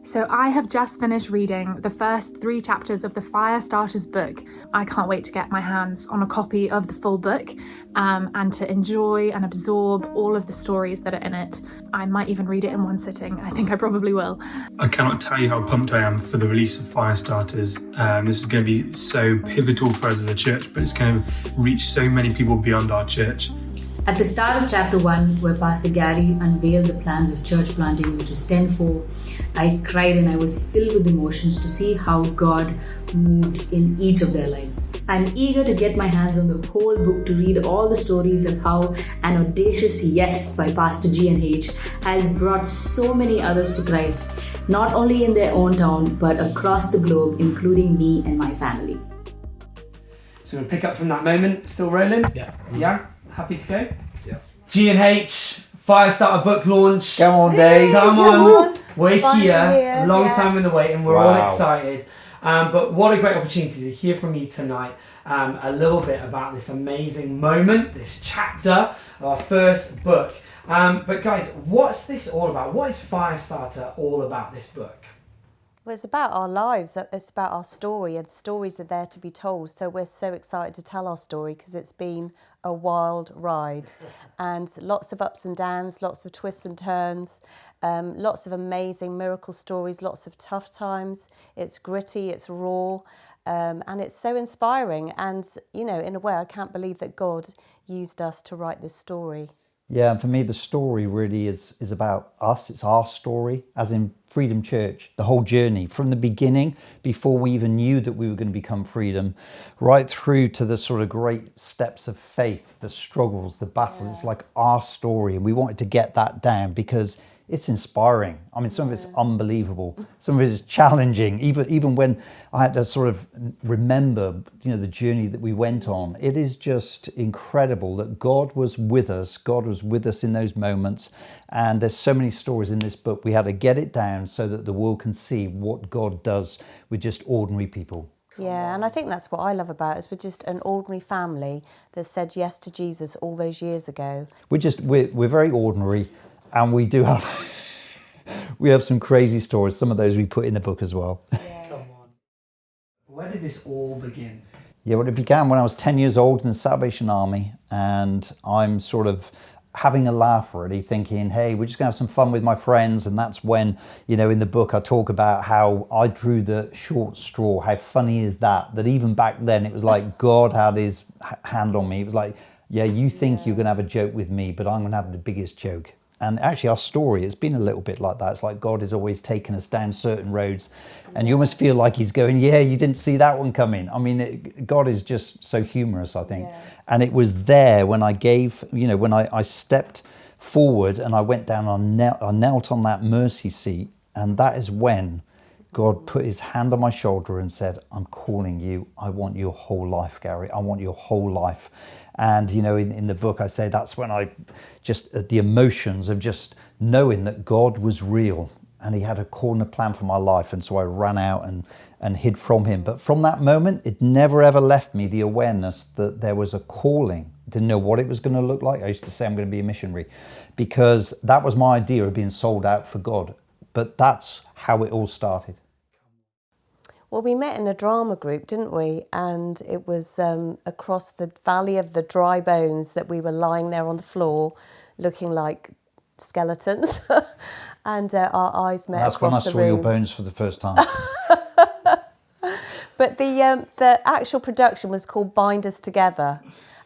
So I have just finished reading the first 3 chapters of the Firestarters book. I can't wait to get my hands on a copy of the full book and to enjoy and absorb all of the stories that are in it. I might even read it in one sitting. I think I probably will. I cannot tell you how pumped I am for the release of Firestarters. This is going to be so pivotal for us as a church, but it's going to reach so many people beyond our church. At the start of chapter 1, where Pastor Gary unveiled the plans of church planting, which is 10-4, I cried and I was filled with emotions to see how God moved in each of their lives. I'm eager to get my hands on the whole book to read all the stories of how an audacious yes by Pastor G and H has brought so many others to Christ, not only in their own town, but across the globe, including me and my family. So we'll pick up from that moment. Still rolling? Yeah. Yeah? Happy to go? Yeah. G&H, Firestarter book launch. Come on, Dave. Come on. We're Finally here. A long yeah. time in the wait, and we're all excited. But what a great opportunity to hear from you tonight a little bit about this amazing moment, this chapter of our first book. But guys, what's this all about? What is Firestarter all about, this book? Well, it's about our lives, it's about our story, and stories are there to be told. So we're so excited to tell our story because it's been a wild ride and lots of ups and downs, lots of twists and turns, lots of amazing miracle stories, lots of tough times. It's gritty, it's raw, and it's so inspiring. And, you know, in a way, I can't believe that God used us to write this story. Yeah, and for me, the story really is about us. It's our story, as in Freedom Church, the whole journey from the beginning, before we even knew that we were going to become Freedom, right through to the sort of great steps of faith, the struggles, the battles. Yeah. It's like our story, and we wanted to get that down because it's inspiring. I mean, some of it's unbelievable. Some of it is challenging. Even when I had to sort of remember, you know, the journey that we went on, it is just incredible that God was with us. God was with us in those moments. And there's so many stories in this book. We had to get it down so that the world can see what God does with just ordinary people. Yeah, and I think that's what I love about it, is we're just an ordinary family that said yes to Jesus all those years ago. We're very ordinary. And we do have we have some crazy stories. Some of those we put in the book as well. Yeah. Come on. Where did this all begin? Yeah, well, it began when I was 10 years old in the Salvation Army, and I'm sort of having a laugh really, thinking, hey, we're just going to have some fun with my friends. And that's when, you know, in the book I talk about how I drew the short straw. How funny is that? That even back then it was like God had his hand on me. It was like, yeah, you think you're going to have a joke with me, but I'm going to have the biggest joke. And actually our story, it's been a little bit like that. It's like God has always taken us down certain roads and you almost feel like he's going, yeah, you didn't see that one coming. I mean, God is just so humorous, I think. Yeah. And it was there when I gave, you know, when I stepped forward and I went down, I knelt on that mercy seat. And that is when God put his hand on my shoulder and said, I'm calling you. I want your whole life, Gary. I want your whole life. And, you know, in the book, I say that's when I just, the emotions of just knowing that God was real and he had a call and a plan for my life. And so I ran out and hid from him. But from that moment, it never ever left me the awareness that there was a calling. Didn't know what it was going to look like. I used to say I'm going to be a missionary because that was my idea of being sold out for God. But that's how it all started. Well, we met in a drama group, didn't we? And it was across the Valley of the Dry Bones that we were lying there on the floor looking like skeletons. And our eyes met across the room. That's when I saw your bones for the first time. But the actual production was called Bind Us Together.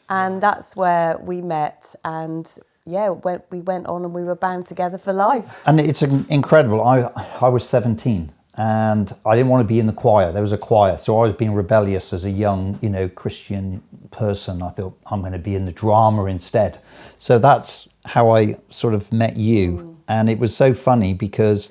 And that's where we met. And yeah, we went on and we were bound together for life. And it's incredible. I was 17. And I didn't want to be in the choir. There was a choir. So I was being rebellious as a young, you know, Christian person. I thought, I'm going to be in the drama instead. So that's how I sort of met you. And it was so funny because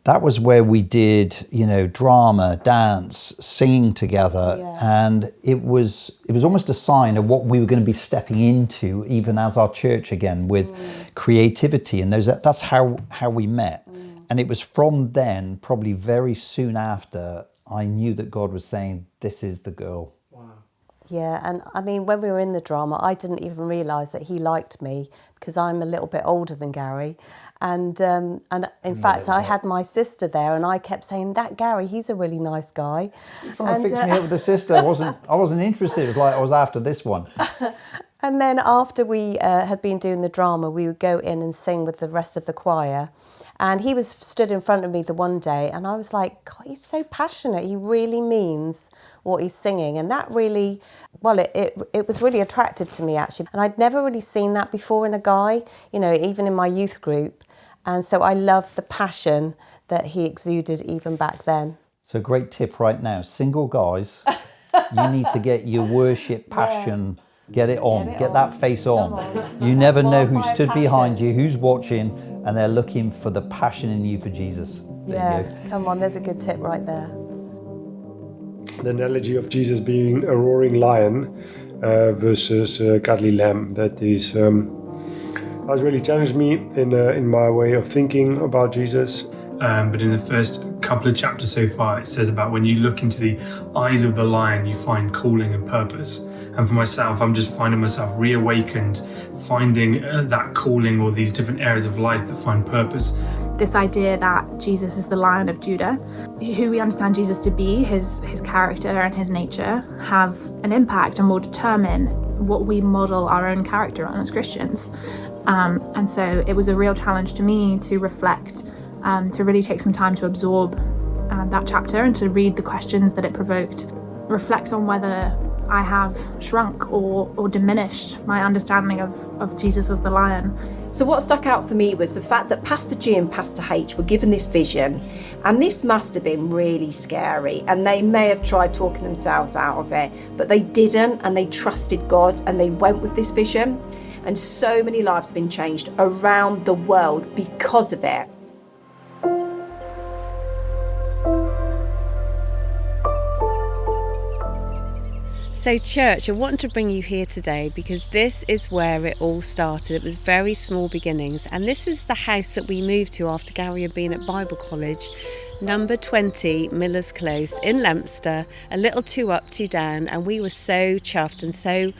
that was where we did, you know, drama, dance, singing together. Yeah. And it was almost a sign of what we were going to be stepping into, even as our church again, with creativity. And that's how we met. And it was from then, probably very soon after, I knew that God was saying, this is the girl. Wow. Yeah, and I mean, when we were in the drama, I didn't even realise that he liked me because I'm a little bit older than Gary. And in fact, I had my sister there and I kept saying, that Gary, he's a really nice guy. Trying to fix me up with the sister. I wasn't interested. It was like I was after this one. And then after we had been doing the drama, we would go in and sing with the rest of the choir. And he was stood in front of me the one day and I was like, God, he's so passionate. He really means what he's singing. And that really, well, it was really attractive to me, actually. And I'd never really seen that before in a guy, you know, even in my youth group. And so I loved the passion that he exuded even back then. So great tip right now. Single guys, you need to get your worship passion. Get it on. Get that face on. You never know who stood behind you, who's watching, and they're looking for the passion in you for Jesus. There you go. Come on, there's a good tip right there. The analogy of Jesus being a roaring lion versus a cuddly lamb, that has really challenged me in my way of thinking about Jesus. But in the first couple of chapters so far, it says about when you look into the eyes of the lion, you find calling and purpose. And for myself, I'm just finding myself reawakened, finding that calling or these different areas of life that find purpose. This idea that Jesus is the Lion of Judah, who we understand Jesus to be, his character and his nature, has an impact and will determine what we model our own character on as Christians. And so it was a real challenge to me to reflect, to really take some time to absorb that chapter and to read the questions that it provoked, reflect on whether I have shrunk or diminished my understanding of Jesus as the lion. So what stuck out for me was the fact that Pastor G and Pastor H were given this vision, and this must have been really scary, and they may have tried talking themselves out of it, but they didn't, and they trusted God and they went with this vision, and so many lives have been changed around the world because of it. So church, I wanted to bring you here today because this is where it all started. It was very small beginnings, and this is the house that we moved to after Gary had been at Bible College, number 20 Miller's Close in Leominster, a little 2 up, 2 down, and we were so chuffed and so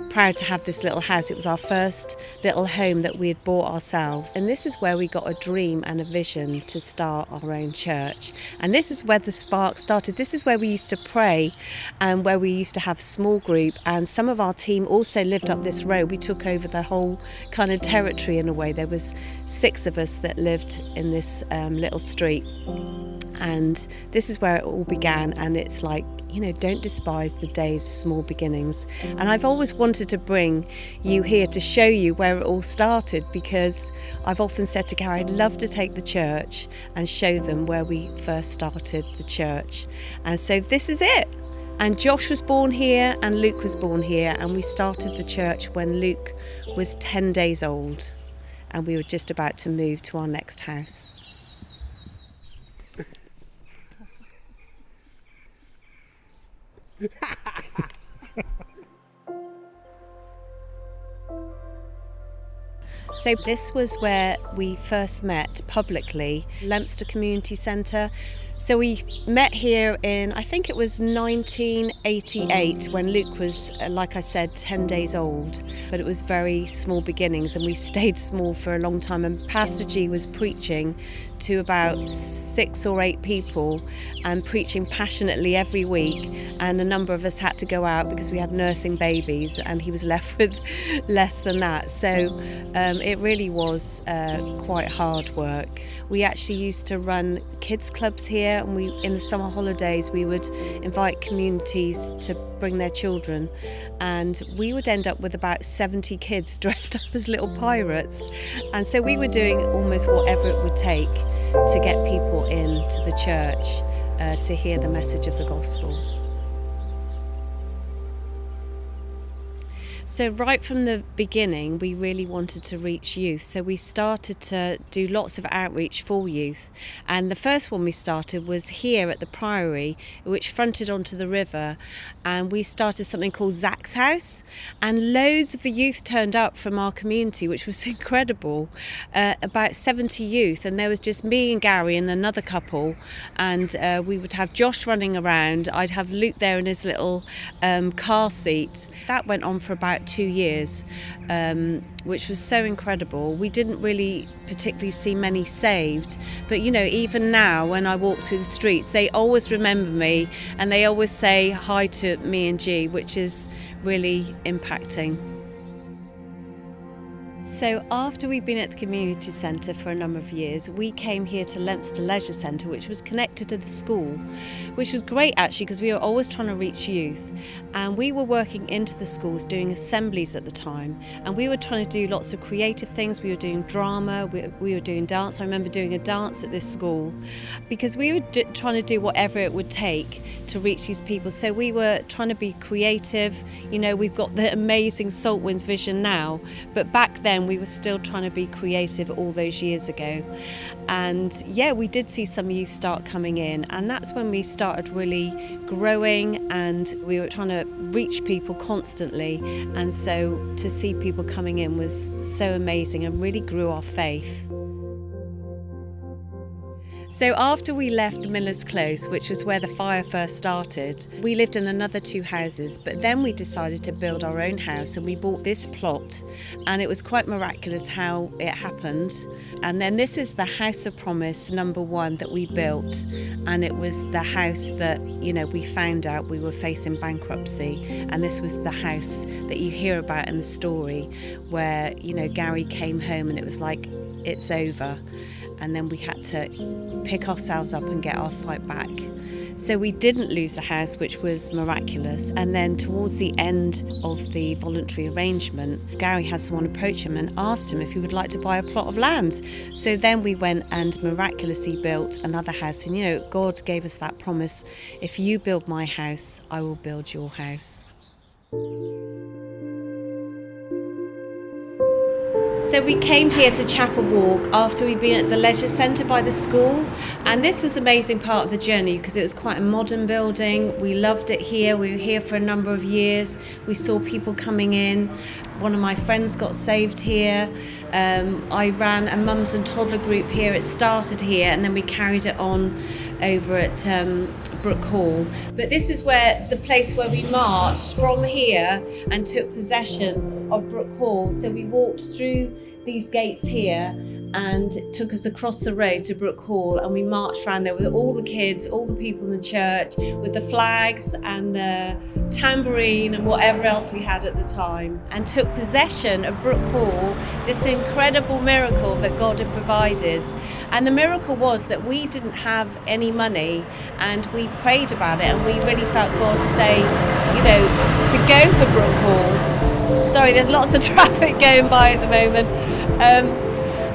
proud to have this little house. It was our first little home that we had bought ourselves, and this is where we got a dream and a vision to start our own church. And this is where the spark started. This is where we used to pray and where we used to have small group, and some of our team also lived up this road. We took over the whole kind of territory in a way. There was 6 of us that lived in this little street. And this is where it all began, and it's like, you know, don't despise the days of small beginnings. And I've always wanted to bring you here to show you where it all started, because I've often said to Gary, I'd love to take the church and show them where we first started the church. And so this is it. And Josh was born here and Luke was born here, and we started the church when Luke was 10 days old, and we were just about to move to our next house. So this was where we first met publicly, Leominster Community Centre. So we met here in, I think it was 1988, when Luke was, like I said, 10 days old. But it was very small beginnings, and we stayed small for a long time. And Pastor G was preaching to about 6 or 8 people and preaching passionately every week. And a number of us had to go out because we had nursing babies, and he was left with less than that. So it really was quite hard work. We actually used to run kids clubs here, and in the summer holidays we would invite communities to bring their children, and we would end up with about 70 kids dressed up as little pirates. And so we were doing almost whatever it would take to get people into the church to hear the message of the gospel. So right from the beginning, we really wanted to reach youth. So we started to do lots of outreach for youth. And the first one we started was here at the Priory, which fronted onto the river. And we started something called Zach's House. And loads of the youth turned up from our community, which was incredible. About 70 youth. And there was just me and Gary and another couple. And we would have Josh running around. I'd have Luke there in his little car seat. That went on for about 2 years, which was so incredible. We didn't really particularly see many saved, but you know, even now when I walk through the streets, they always remember me and they always say hi to me and G, which is really impacting. So after we'd been at the community centre for a number of years, we came here to Leominster Leisure Centre, which was connected to the school, which was great actually because we were always trying to reach youth. And we were working into the schools doing assemblies at the time, and we were trying to do lots of creative things. We were doing drama, we were doing dance. I remember doing a dance at this school because we were trying to do whatever it would take to reach these people. So we were trying to be creative. You know, we've got the amazing Saltwinds vision now, but back then we were still trying to be creative all those years ago. And yeah, we did see some youth start coming in, and that's when we started really growing, and we were trying to reach people constantly. And so to see people coming in was so amazing and really grew our faith. So after we left Miller's Close, which was where the fire first started, we lived in another 2 houses, but then we decided to build our own house, and we bought this plot, and it was quite miraculous how it happened. And then this is the House of Promise #1 that we built, and it was the house that, you know, we found out we were facing bankruptcy, and this was the house that you hear about in the story where, you know, Gary came home and it was like, it's over. And then we had to pick ourselves up and get our fight back. So we didn't lose the house, which was miraculous. And then towards the end of the voluntary arrangement, Gary had someone approach him and asked him if he would like to buy a plot of land. So then we went and miraculously built another house. And you know, God gave us that promise, if you build my house, I will build your house. So we came here to Chapel Walk after we'd been at the leisure centre by the school, and this was an amazing part of the journey because it was quite a modern building. We loved it here. We were here for a number of years. We saw people coming in. One of my friends got saved here. I ran a mums and toddler group here. It started here and then we carried it on over at Brook Hall. But this is where the place where we marched from here and took possession of Brook Hall. So we walked through these gates here and it took us across the road to Brook Hall, and we marched around there with all the kids, all the people in the church, with the flags and the tambourine and whatever else we had at the time, and took possession of Brook Hall, this incredible miracle that God had provided. And the miracle was that we didn't have any money, and we prayed about it, and we really felt God say, you know, to go for Brook Hall. Sorry, there's lots of traffic going by at the moment.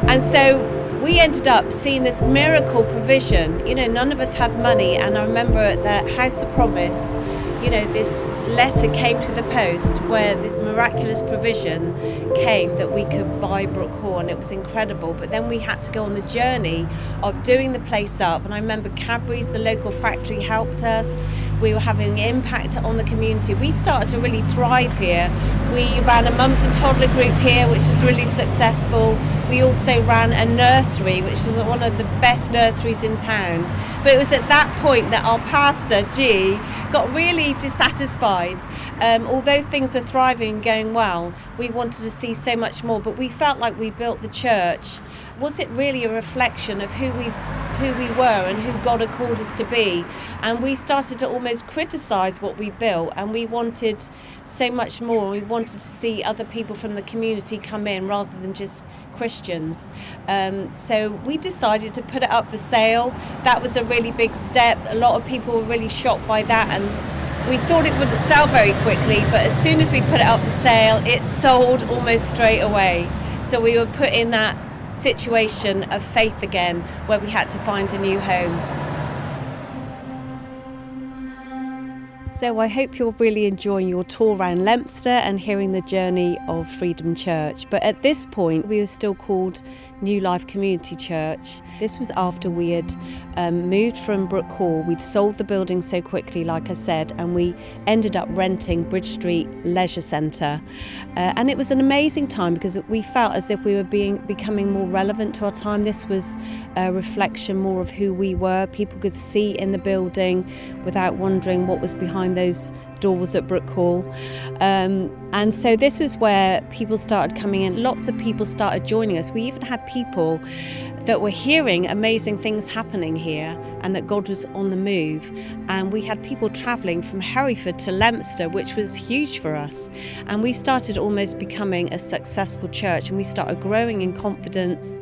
And so we ended up seeing this miracle provision. You know, none of us had money, and I remember at the House of Promise, you know, this letter came to the post where this miraculous provision came that we could buy Brook Hall, and it was incredible. But then we had to go on the journey of doing the place up, and I remember Cadbury's, the local factory, helped us. We were having impact on the community. We started to really thrive here. We ran a mums and toddler group here, which was really successful. We also ran a nursery, which was one of the best nurseries in town. But it was at that point that our pastor, G, got really dissatisfied. Although things were thriving and going well, we wanted to see so much more, but we felt like we built the church. Was it really a reflection of who we were and who God had called us to be? And we started to almost criticize what we built, and we wanted so much more. We wanted to see other people from the community come in rather than just Christians. So we decided to put it up for sale. That was a really big step. A lot of people were really shocked by that, and we thought it wouldn't sell very quickly, but as soon as we put it up for sale, it sold almost straight away. So we were put in that situation of faith again, where we had to find a new home. So I hope you're really enjoying your tour around Leominster and hearing the journey of Freedom Church. But at this point, we were still called New Life Community Church. This was after we had moved from Brook Hall. We'd sold the building so quickly, like I said, and we ended up renting Bridge Street Leisure Centre. And it was an amazing time because we felt as if we were becoming more relevant to our time. This was a reflection more of who we were. People could see in the building without wondering what was behind those doors at Brook Hall. And so this is where people started coming in. Lots of people started joining us. We even had people that were hearing amazing things happening here and that God was on the move. And we had people travelling from Hereford to Leominster, which was huge for us. And we started almost becoming a successful church, and we started growing in confidence.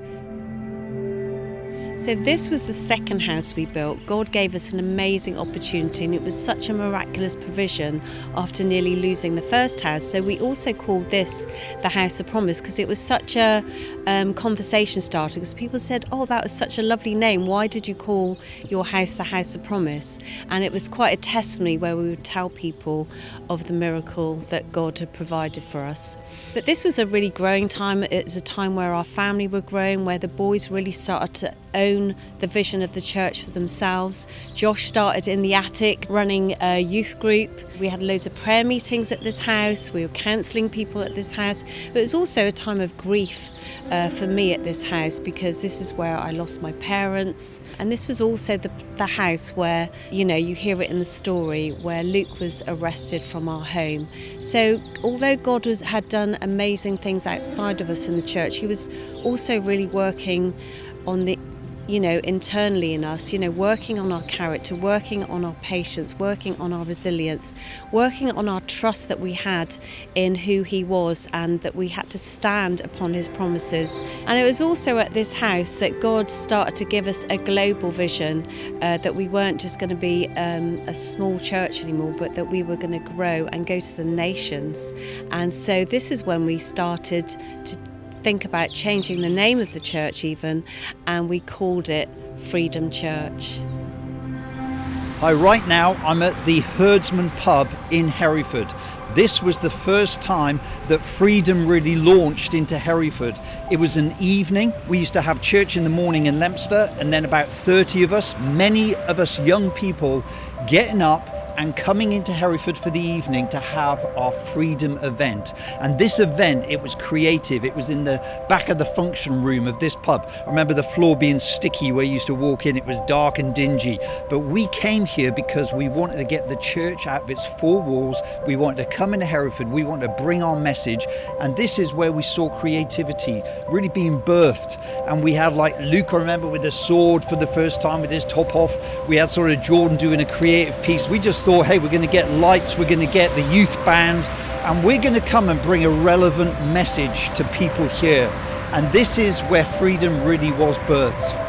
So this was the second house we built. God gave us an amazing opportunity, and it was such a miraculous provision after nearly losing the first house. So we also called this the House of Promise because it was such a conversation starter, because people said, oh, that was such a lovely name. Why did you call your house the House of Promise? And it was quite a testimony where we would tell people of the miracle that God had provided for us. But this was a really growing time. It was a time where our family were growing, where the boys really started to own the vision of the church for themselves. Josh started in the attic running a youth group. We had loads of prayer meetings at this house. We were counselling people at this house. But it was also a time of grief for me at this house, because this is where I lost my parents. And this was also the house where, you know, you hear it in the story, where Luke was arrested from our home. So although God had done amazing things outside of us in the church, he was also really working on the internally in us, working on our character, working on our patience, working on our resilience, working on our trust that we had in who he was, and that we had to stand upon his promises. And it was also at this house that God started to give us a global vision, that we weren't just going to be a small church anymore, but that we were going to grow and go to the nations. And so this is when we started to think about changing the name of the church even, and we called it Freedom Church. Hi, right now I'm at the Herdsman pub in Hereford. This was the first time that Freedom really launched into Hereford. It was an evening. We used to have church in the morning in Leominster, and then about 30 of us, many of us young people, getting up and coming into Hereford for the evening to have our Freedom event. And this event, it was creative. It was in the back of the function room of this pub. I remember the floor being sticky where you used to walk in. It was dark and dingy. But we came here because we wanted to get the church out of its four walls. We wanted to come into Hereford. We wanted to bring our message. And this is where we saw creativity really being birthed. And we had like Luke, I remember, with a sword for the first time with his top off. We had sort of Jordan doing a creative piece. We just thought, hey, we're going to get lights, we're going to get the youth band, and we're going to come and bring a relevant message to people here. And this is where Freedom really was birthed.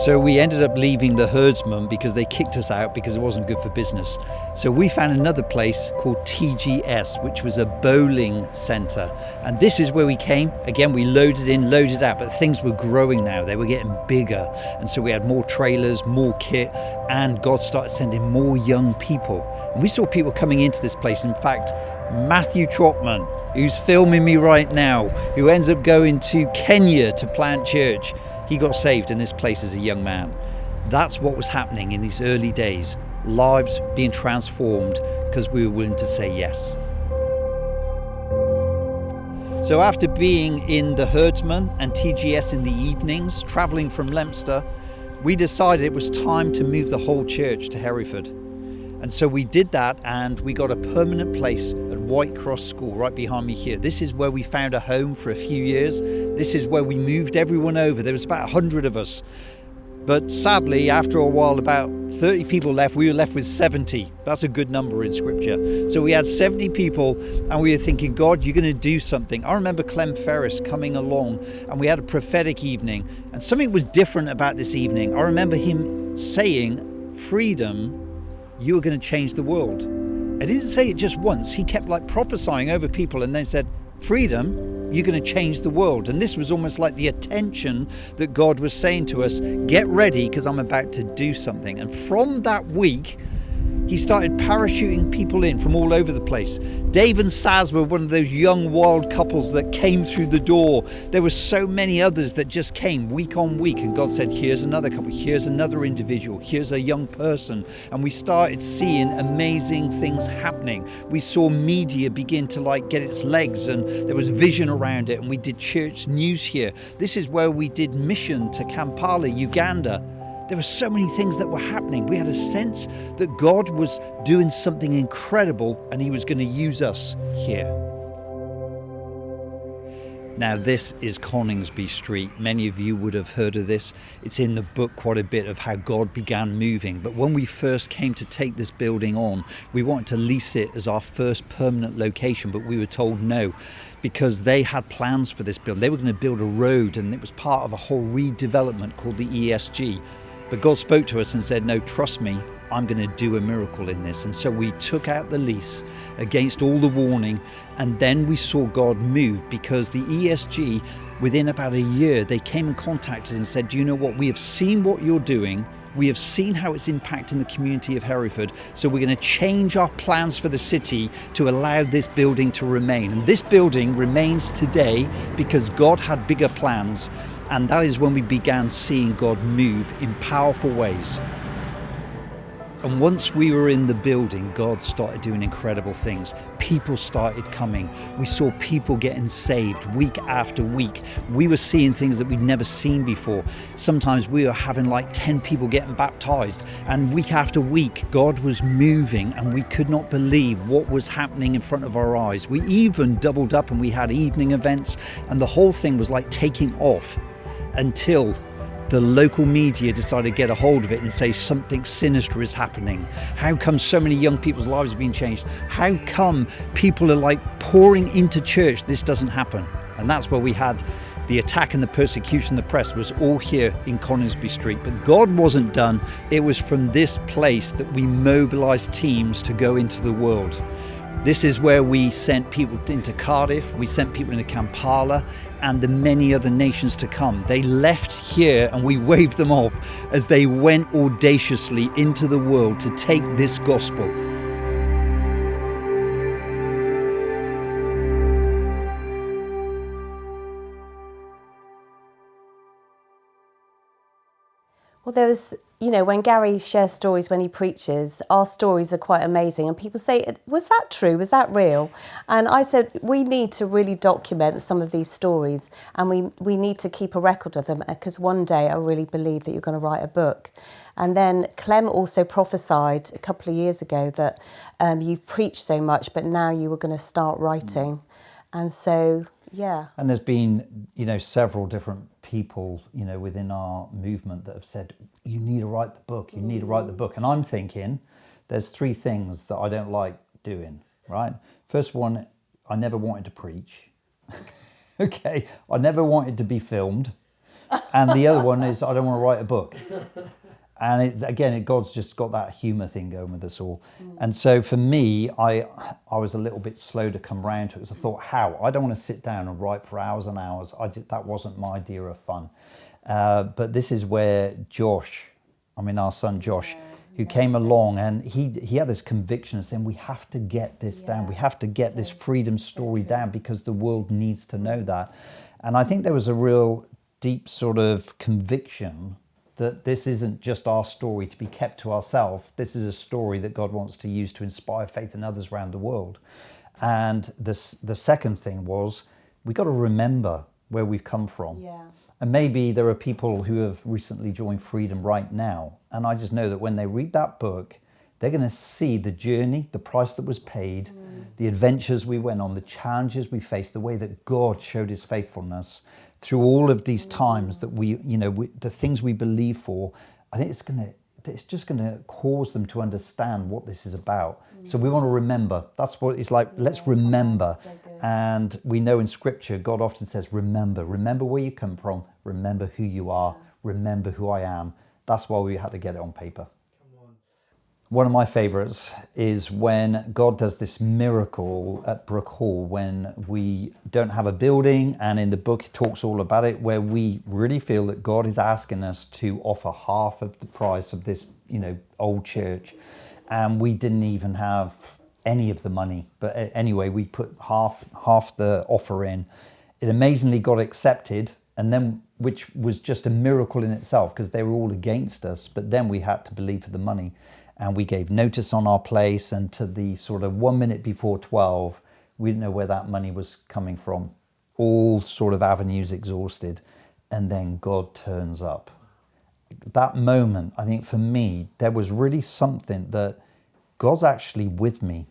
So we ended up leaving the Herdsman because they kicked us out because it wasn't good for business. So we found another place called TGS, which was a bowling centre. And this is where we came. Again, we loaded in, loaded out, but things were growing now. They were getting bigger. And so we had more trailers, more kit, and God started sending more young people. And we saw people coming into this place. In fact, Matthew Trotman, who's filming me right now, who ends up going to Kenya to plant church, he got saved in this place as a young man. That's what was happening in these early days. Lives being transformed because we were willing to say yes. So after being in the Herdsman and TGS in the evenings, travelling from Leominster, we decided it was time to move the whole church to Hereford. And so we did that, and we got a permanent place at White Cross School right behind me here. This is where we found a home for a few years. This is where we moved everyone over. There was about 100 of us. But sadly, after a while, about 30 people left. We were left with 70. That's a good number in Scripture. So we had 70 people, and we were thinking, God, you're going to do something. I remember Clem Ferris coming along, and we had a prophetic evening. And something was different about this evening. I remember him saying, Freedom, you are going to change the world. I didn't say it just once. He kept like prophesying over people and then said, Freedom, You're going to change the world. And this was almost like the attention that God was saying to us, get ready because I'm about to do something. And from that week, he started parachuting people in from all over the place. Dave and Saz were one of those young wild couples that came through the door. There were so many others that just came week on week, and God said, here's another couple, here's another individual, here's a young person. And we started seeing amazing things happening. We saw media begin to get its legs, and there was vision around it, and we did church news here. This is where we did mission to Kampala, Uganda. There were so many things that were happening. We had a sense that God was doing something incredible and he was going to use us here. Now, this is Conningsby Street. Many of you would have heard of this. It's in the book quite a bit of how God began moving. But when we first came to take this building on, we wanted to lease it as our first permanent location, but we were told no, because they had plans for this building. They were going to build a road, and it was part of a whole redevelopment called the ESG. But God spoke to us and said, no, trust me, I'm going to do a miracle in this. And so we took out the lease against all the warning, and then we saw God move, because the ESG, within about a year, they came and contacted and said, do you know what? We have seen what you're doing. We have seen how it's impacting the community of Hereford. So we're going to change our plans for the city to allow this building to remain. And this building remains today because God had bigger plans. And that is when we began seeing God move in powerful ways. And once we were in the building, God started doing incredible things. People started coming. We saw people getting saved week after week. We were seeing things that we'd never seen before. Sometimes we were having 10 people getting baptized. And week after week, God was moving, and we could not believe what was happening in front of our eyes. We even doubled up and we had evening events, and the whole thing was taking off until the local media decided to get a hold of it and say something sinister is happening. How come so many young people's lives are being changed? How come people are pouring into church? This doesn't happen. And that's where we had the attack and the persecution. The press was all here in Conningsby Street. But God wasn't done. It was from this place that we mobilized teams to go into the world. This is where we sent people into Cardiff, we sent people into Kampala, and the many other nations to come. They left here and we waved them off as they went audaciously into the world to take this gospel. Well, there was, when Gary shares stories when he preaches, our stories are quite amazing. And people say, was that true? Was that real? And I said, we need to really document some of these stories, and we need to keep a record of them, because one day I really believe that you're going to write a book. And then Clem also prophesied a couple of years ago that you've preached so much, but now you were going to start writing. And so, yeah. And there's been, several different people, within our movement that have said, you need to write the book, you need to write the book. And I'm thinking, there's three things that I don't like doing, right? First one, I never wanted to preach. Okay, I never wanted to be filmed. And the other one is I don't want to write a book. And God's just got that humour thing going with us all. And so for me, I was a little bit slow to come round to it, because I thought, I don't want to sit down and write for hours and hours. That wasn't my idea of fun. But this is where our son Josh, who came along, and he had this conviction of saying, we have to get this down. We have to get this freedom story down, because the world needs to know that. And I think there was a real deep sort of conviction that this isn't just our story to be kept to ourselves. This is a story that God wants to use to inspire faith in others around the world. And the second thing was, we got to remember where we've come from. Yeah. And maybe there are people who have recently joined Freedom right now. And I just know that when they read that book, they're going to see the journey, the price that was paid, the adventures we went on, the challenges we faced, the way that God showed his faithfulness through all of these times that the things we believe for. I think it's just going to cause them to understand what this is about. So we want to remember. That's what it's like. Let's remember. So good. And we know in Scripture, God often says, remember where you come from, remember who you are, remember who I am. That's why we had to get it on paper. One of my favourites is when God does this miracle at Brook Hall when we don't have a building, and in the book it talks all about it, where we really feel that God is asking us to offer half of the price of this, old church, and we didn't even have any of the money. But anyway, we put half the offer in. It amazingly got accepted, and then which was just a miracle in itself because they were all against us. But then we had to believe for the money. And we gave notice on our place, and to the sort of 1 minute before 12, we didn't know where that money was coming from. All sort of avenues exhausted. And then God turns up. That moment, I think for me, there was really something that God's actually with me.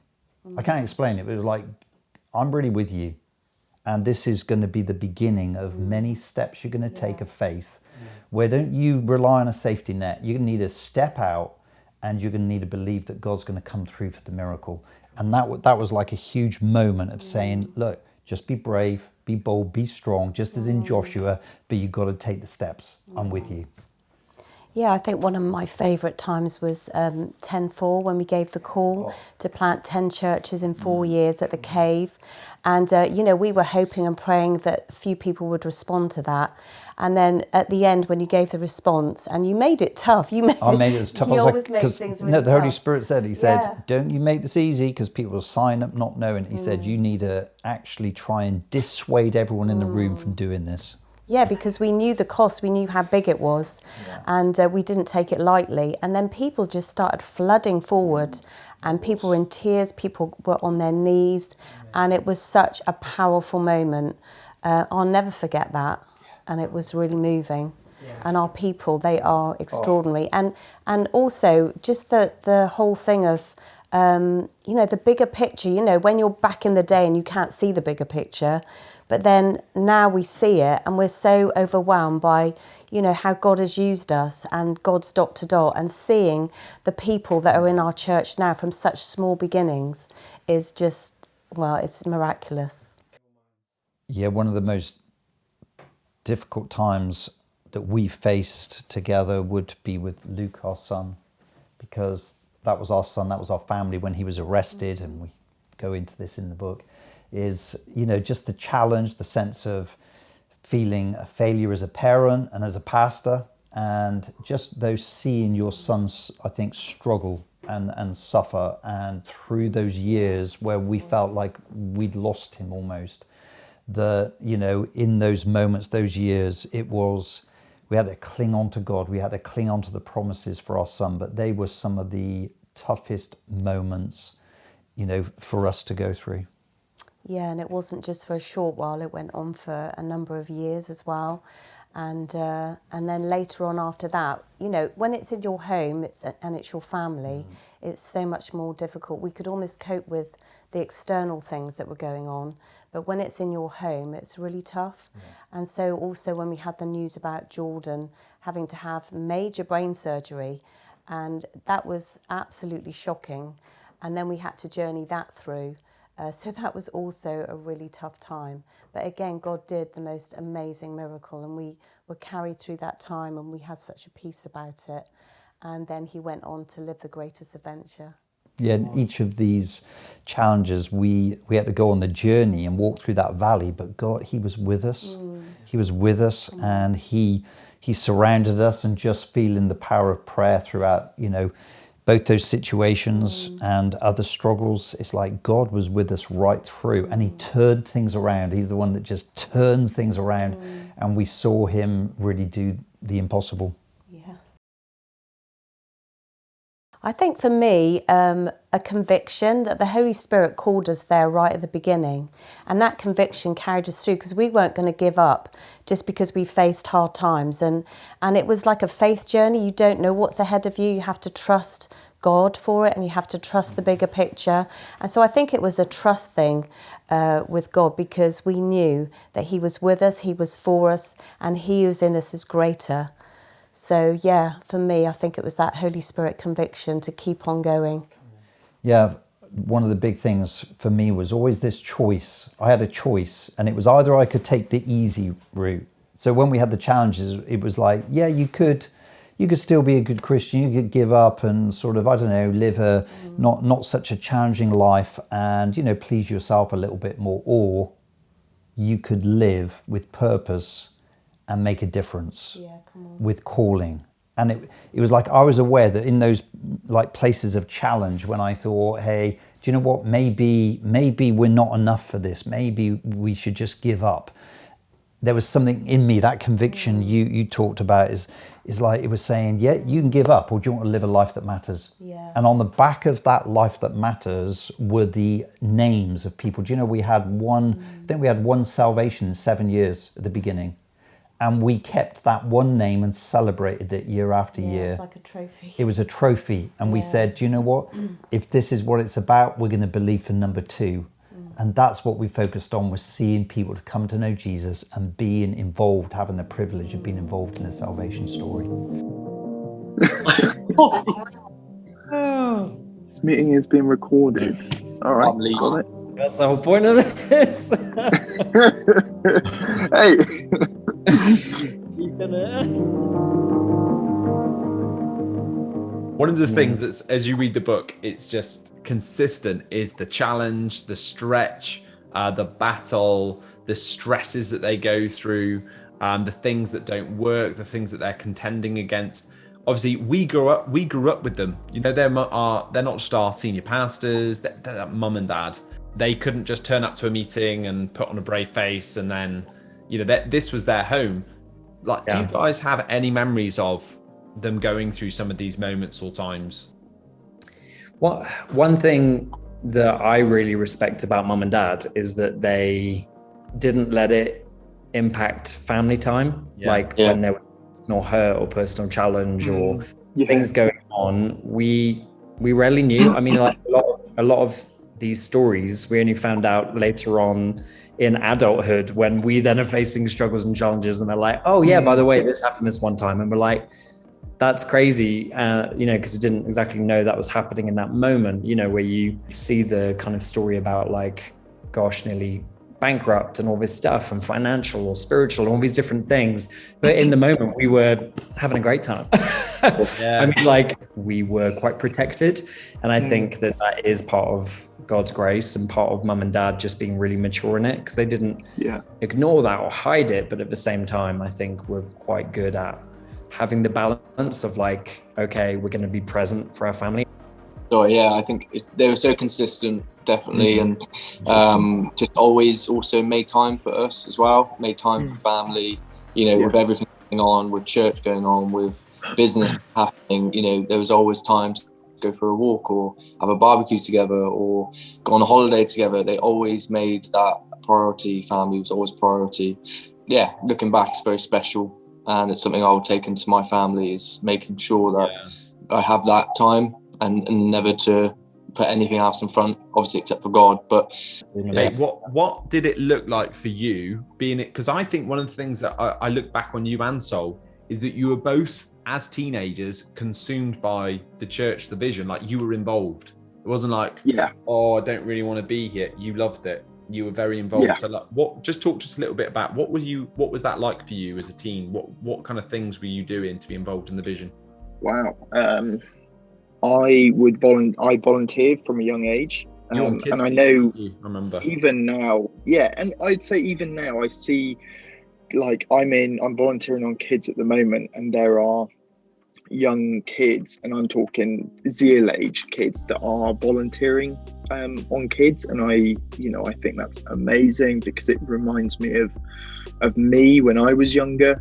I can't explain it, but it was like, I'm really with you. And this is going to be the beginning of many steps you're going to take of faith. Where don't you rely on a safety net? You're going to need to step out. And you're going to need to believe that God's going to come through for the miracle. And that was like a huge moment of saying, look, just be brave, be bold, be strong, just as in Joshua, but you've got to take the steps. I'm with you. Yeah, I think one of my favourite times was 10-4 when we gave the call to plant 10 churches in 4 years at the cave. And, we were hoping and praying that few people would respond to that. And then at the end, when you gave the response, and you made it tough. I made it as tough. You always make things really tough. The Holy Spirit said, he said, don't you make this easy, because people will sign up not knowing. He said, you need to actually try and dissuade everyone in the room from doing this. Yeah, because we knew the cost, we knew how big it was, and we didn't take it lightly. And then people just started flooding forward, and people were in tears, people were on their knees, and it was such a powerful moment. I'll never forget that, and it was really moving. And our people, they are extraordinary. And also just the whole thing of, the bigger picture, when you're back in the day and you can't see the bigger picture, but then now we see it and we're so overwhelmed by, how God has used us and God's dot to dot, and seeing the people that are in our church now from such small beginnings is just, it's miraculous. Yeah, one of the most difficult times that we faced together would be with Luke, our son, because that was our son, that was our family when he was arrested, and we go into this in the book, is, just the challenge, the sense of feeling a failure as a parent and as a pastor, and just those seeing your sons, I think, struggle and suffer, and through those years where we felt like we'd lost him almost, in those moments, those years, we had to cling on to God, we had to cling on to the promises for our son, but they were some of the toughest moments, for us to go through. Yeah, and it wasn't just for a short while, it went on for a number of years as well. And then later on after that, when it's in your home and it's your family, it's so much more difficult. We could almost cope with the external things that were going on, but when it's in your home, it's really tough. And so also when we had the news about Jordan having to have major brain surgery, and that was absolutely shocking. And then we had to journey that through. So that was also a really tough time. But again, God did the most amazing miracle, and we were carried through that time, and we had such a peace about it. And then he went on to live the greatest adventure. Yeah, in each of these challenges, we had to go on the journey and walk through that valley, but God, he was with us. He was with us, and he surrounded us, and just feeling the power of prayer throughout, both those situations and other struggles. It's like God was with us right through, and he turned things around. He's the one that just turns things around, and we saw him really do the impossible. Yeah. I think for me, a conviction that the Holy Spirit called us there right at the beginning, and that conviction carried us through, because we weren't going to give up just because we faced hard times, and it was like a faith journey. You don't know what's ahead of you. You have to trust God for it, and you have to trust the bigger picture. And so I think it was a trust thing with God, because we knew that he was with us, he was for us, and he who's in us is greater. So yeah, for me, I think it was that Holy Spirit conviction to keep on going. Yeah, one of the big things for me was always this choice. I had a choice, and it was either I could take the easy route. So when we had the challenges, it was like, yeah, you could you could still be a good Christian. You could give up and sort of, I don't know, live a not such a challenging life and, you know, please yourself a little bit more. Or you could live with purpose and make a difference with calling. And it was like I was aware that in those like places of challenge when I thought, hey, do you know what? Maybe we're not enough for this. Maybe we should just give up. There was something in me, that conviction you talked about is like it was saying, yeah, you can give up, or do you want to live a life that matters? Yeah. And on the back of that life that matters were the names of people. Do you know I think we had one salvation in 7 years at the beginning. And we kept that one name and celebrated it year after year. It was like a trophy. It was a trophy. And we said, do you know what? If this is what it's about, we're going to believe for number 2. And that's what we focused on, was seeing people to come to know Jesus and being involved, having the privilege of being involved in the salvation story. This meeting is being recorded. All right, got it. That's the whole point of this. Hey. One of the things that's, as you read the book, it's just consistent, is the challenge, the stretch, the battle, the stresses that they go through, the things that don't work, the things that they're contending against. Obviously, we grew up with them. You know, they're not just our senior pastors, they're mum and dad. They couldn't just turn up to a meeting and put on a brave face and then, you know, this was their home. Like, do you guys have any memories of them going through some of these moments or times? One thing that I really respect about mum and dad is that they didn't let it impact family time. When there was personal hurt or personal challenge or things going on, we rarely knew. I mean, like a lot of these stories we only found out later on in adulthood, when we then are facing struggles and challenges, and they're like, oh yeah, by the way, this happened this one time, and we're like, that's crazy, you know, because we didn't exactly know that was happening in that moment, you know, where you see the kind of story about like, gosh, nearly bankrupt and all this stuff, and financial or spiritual and all these different things, but in the moment we were having a great time. I mean, like, we were quite protected, and I think that is part of God's grace and part of mum and dad just being really mature in it, because they didn't ignore that or hide it, but at the same time I think we're quite good at having the balance of like, okay, we're going to be present for our family. So yeah, I think they were so consistent, definitely, and just always also made time for us as well, made time for family, you know, with everything going on, with church going on, with business happening, you know, there was always time to go for a walk or have a barbecue together or go on a holiday together. They always made that priority. Family was always priority. Yeah, looking back, it's very special, and it's something I would take into my family, is making sure that I have that time and never to put anything else in front, obviously except for God. But Mate, what did it look like for you being it? Because I think one of the things that I look back on you and Sol is that you were both, as teenagers, consumed by the church, the vision. Like, you were involved. It wasn't like, oh, I don't really want to be here. You loved it. You were very involved. So like, just talk to us a little bit about what was that like for you as a teen? What kind of things were you doing to be involved in the vision? Wow. I volunteered from a young age, and I know I remember even now, and I'd say even now I see, like, I'm volunteering on kids at the moment, and there are young kids, and I'm talking Zeal age kids, that are volunteering on kids, and I think that's amazing, because it reminds me of me when I was younger,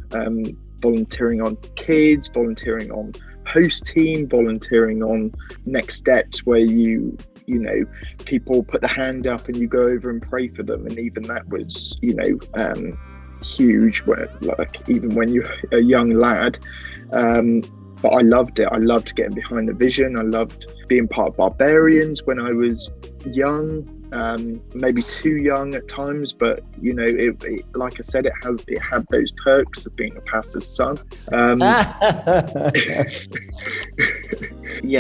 volunteering on kids, volunteering on host team, volunteering on next steps, where you know, people put the hand up and you go over and pray for them, and even that was, you know, huge, where, like, even when you're a young lad, but I loved it. I loved getting behind the vision. I loved being part of Barbarians when I was young, maybe too young at times, but you know, it like I said, it had those perks of being a pastor's son.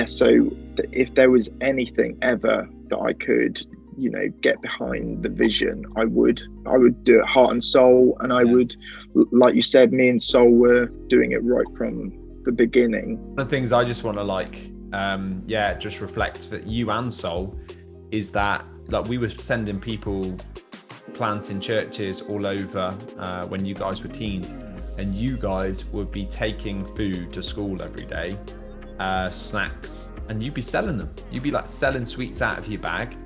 So if there was anything ever that I could, you know, get behind the vision, I would do it heart and soul, and I would, like you said, me and Sol were doing it right from the beginning. One of the things I just want to just reflect for you and Sol is that like we were sending people planting churches all over when you guys were teens, and you guys would be taking food to school every day, snacks, and you'd be selling them. You'd be like selling sweets out of your bag,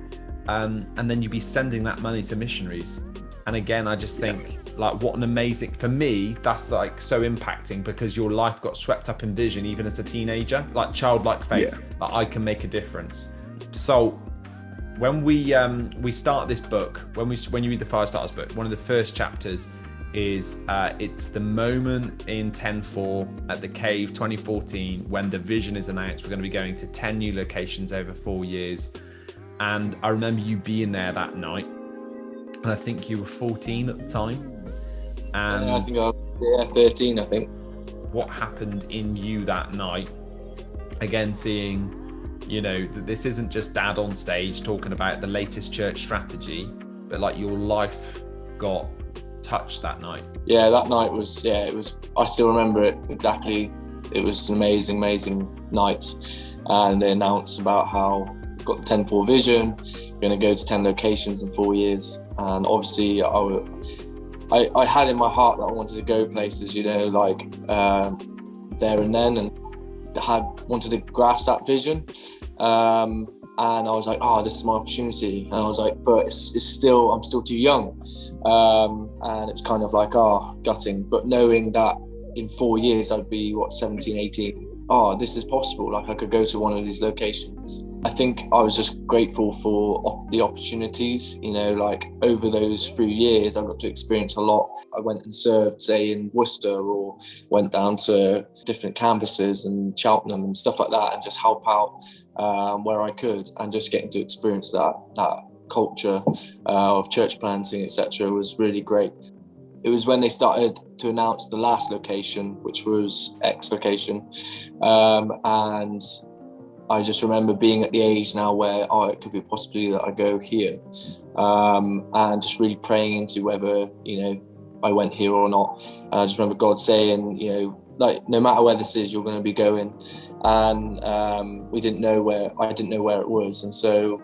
and then you'd be sending that money to missionaries. And again, I just think like what an amazing, for me, that's like so impacting because your life got swept up in vision even as a teenager, like childlike faith, that I can make a difference. So when we start this book, when you read the Firestarters book, one of the first chapters is it's the moment in 10:4 at the cave 2014 when the vision is announced. We're going to be going to 10 new locations over 4 years. And I remember you being there that night, and I think you were 14 at the time. And I think I was 13, I think. What happened in you that night? Again, seeing, that this isn't just dad on stage talking about the latest church strategy, but like your life got touched that night. Yeah, that night was, I still remember it exactly. It was an amazing night. And they announced about how we've got the 10-4 vision, we're going to go to 10 locations in 4 years. And obviously I had in my heart that I wanted to go places, there and then, and wanted to grasp that vision. And I was like, this is my opportunity. And I was like, but I'm still too young. And it's kind of like, gutting. But knowing that in 4 years, I'd be 17, 18. This is possible. Like I could go to one of these locations. I think I was just grateful for the opportunities, over those few years, I got to experience a lot. I went and served, say, in Worcester, or went down to different campuses and Cheltenham and stuff like that, and just help out where I could, and just getting to experience that culture of church planting, etc., was really great. It was when they started to announce the last location, which was X location, and I just remember being at the age now where it could be a possibility that I go here, and just really praying into whether I went here or not. And I just remember God saying, no matter where this is, you're going to be going. And I didn't know where it was, and so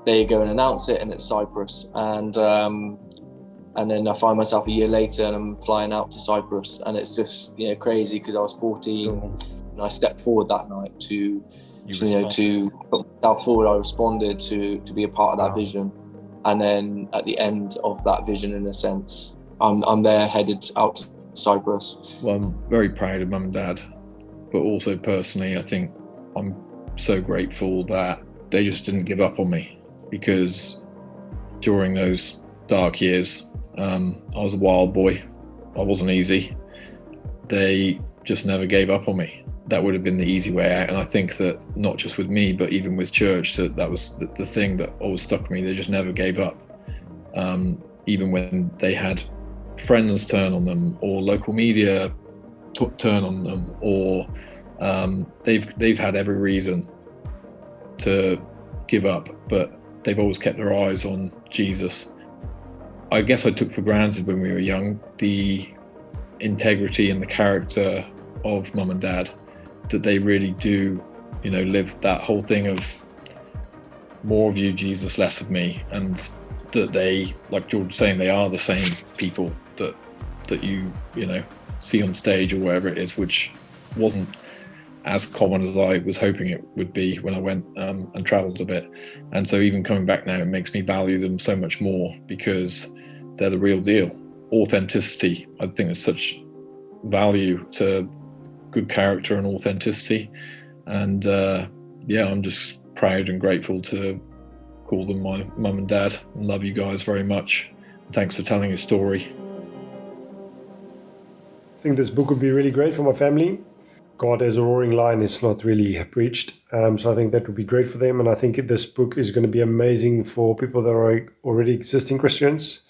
they go and announce it, and it's Cyprus. And then I find myself a year later, and I'm flying out to Cyprus, and it's just crazy because I was 14, and I stepped forward that night to put myself forward. I responded to be a part of that vision, and then at the end of that vision, in a sense, I'm there headed out to Cyprus. Well, I'm very proud of Mum and Dad, but also personally, I think I'm so grateful that they just didn't give up on me, because during those dark years, I was a wild boy. I wasn't easy. They just never gave up on me. That would have been the easy way out. And I think that not just with me, but even with church, that was the thing that always stuck with me. They just never gave up. Even when they had friends turn on them, or local media turn on them, or they've had every reason to give up, but they've always kept their eyes on Jesus. I guess I took for granted when we were young the integrity and the character of Mum and Dad, that they really do, live that whole thing of more of you, Jesus, less of me, and that they, like George was saying, they are the same people that you see on stage or wherever it is, which wasn't as common as I was hoping it would be when I went and travelled a bit. And so even coming back now, it makes me value them so much more, because they're the real deal. Authenticity, I think there's such value to good character and authenticity. And I'm just proud and grateful to call them my mum and dad, and love you guys very much. Thanks for telling your story. I think this book would be really great for my family. God as a roaring lion is not really preached, so I think that would be great for them. And I think this book is going to be amazing for people that are already existing Christians,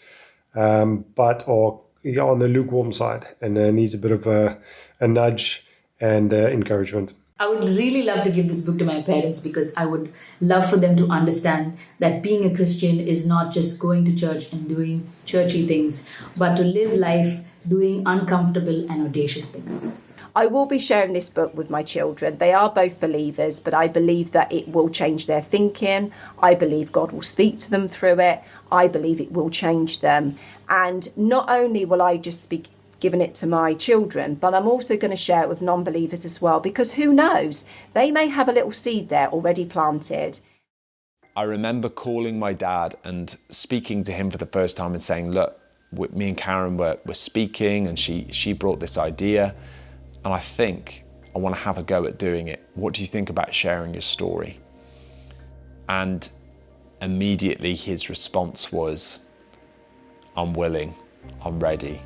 but are on the lukewarm side, and needs a bit of a nudge and encouragement. I would really love to give this book to my parents, because I would love for them to understand that being a Christian is not just going to church and doing churchy things, but to live life doing uncomfortable and audacious things. I will be sharing this book with my children. They are both believers, but I believe that it will change their thinking. I believe God will speak to them through it. I believe it will change them. And not only will I just be giving it to my children, but I'm also going to share it with non-believers as well, because who knows, they may have a little seed there already planted. I remember calling my dad and speaking to him for the first time and saying, look, me and Karen were speaking, and she brought this idea, and I think I want to have a go at doing it. What do you think about sharing your story? And immediately his response was, I'm willing, I'm ready.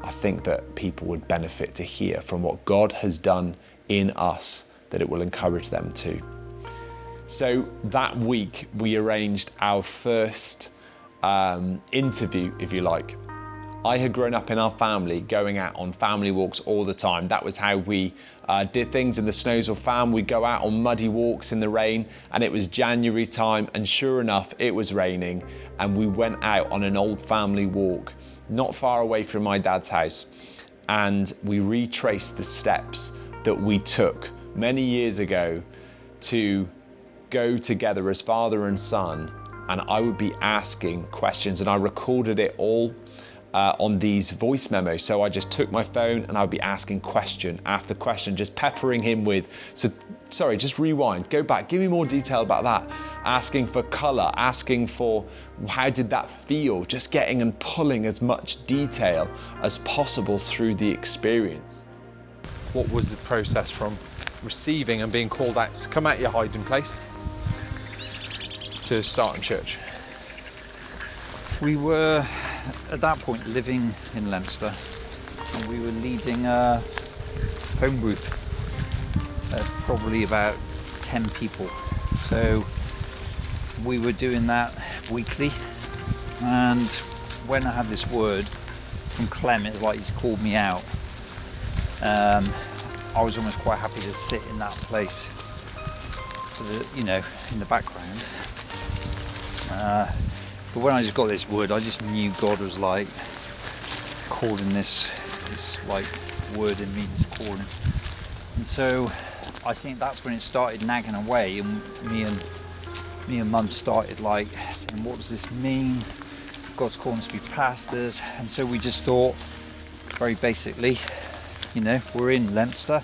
I think that people would benefit to hear from what God has done in us, that it will encourage them too. So that week we arranged our first interview, if you like. I had grown up in our family going out on family walks all the time. That was how we did things in the Snowzell farm. We'd go out on muddy walks in the rain, and it was January time, and sure enough, it was raining, and we went out on an old family walk not far away from my dad's house, and we retraced the steps that we took many years ago to go together as father and son, and I would be asking questions, and I recorded it all on these voice memos. So I just took my phone and I'd be asking question after question, just peppering him with, so sorry, just rewind, go back, give me more detail about that. Asking for color, asking for how did that feel, just getting and pulling as much detail as possible through the experience. What was the process from receiving and being called out to come out your hiding place to starting church? We were at that point living in Leominster, and we were leading a home group of probably about 10 people. So we were doing that weekly, and when I had this word from Clem, it was like he's called me out. I was almost quite happy to sit in that place, in the background. But when I just got this word, I just knew God was like calling this like word in me, this calling. And so I think that's when it started nagging away, and me and Mum started like saying, what does this mean? God's calling us to be pastors. And so we just thought, very basically, we're in Leominster.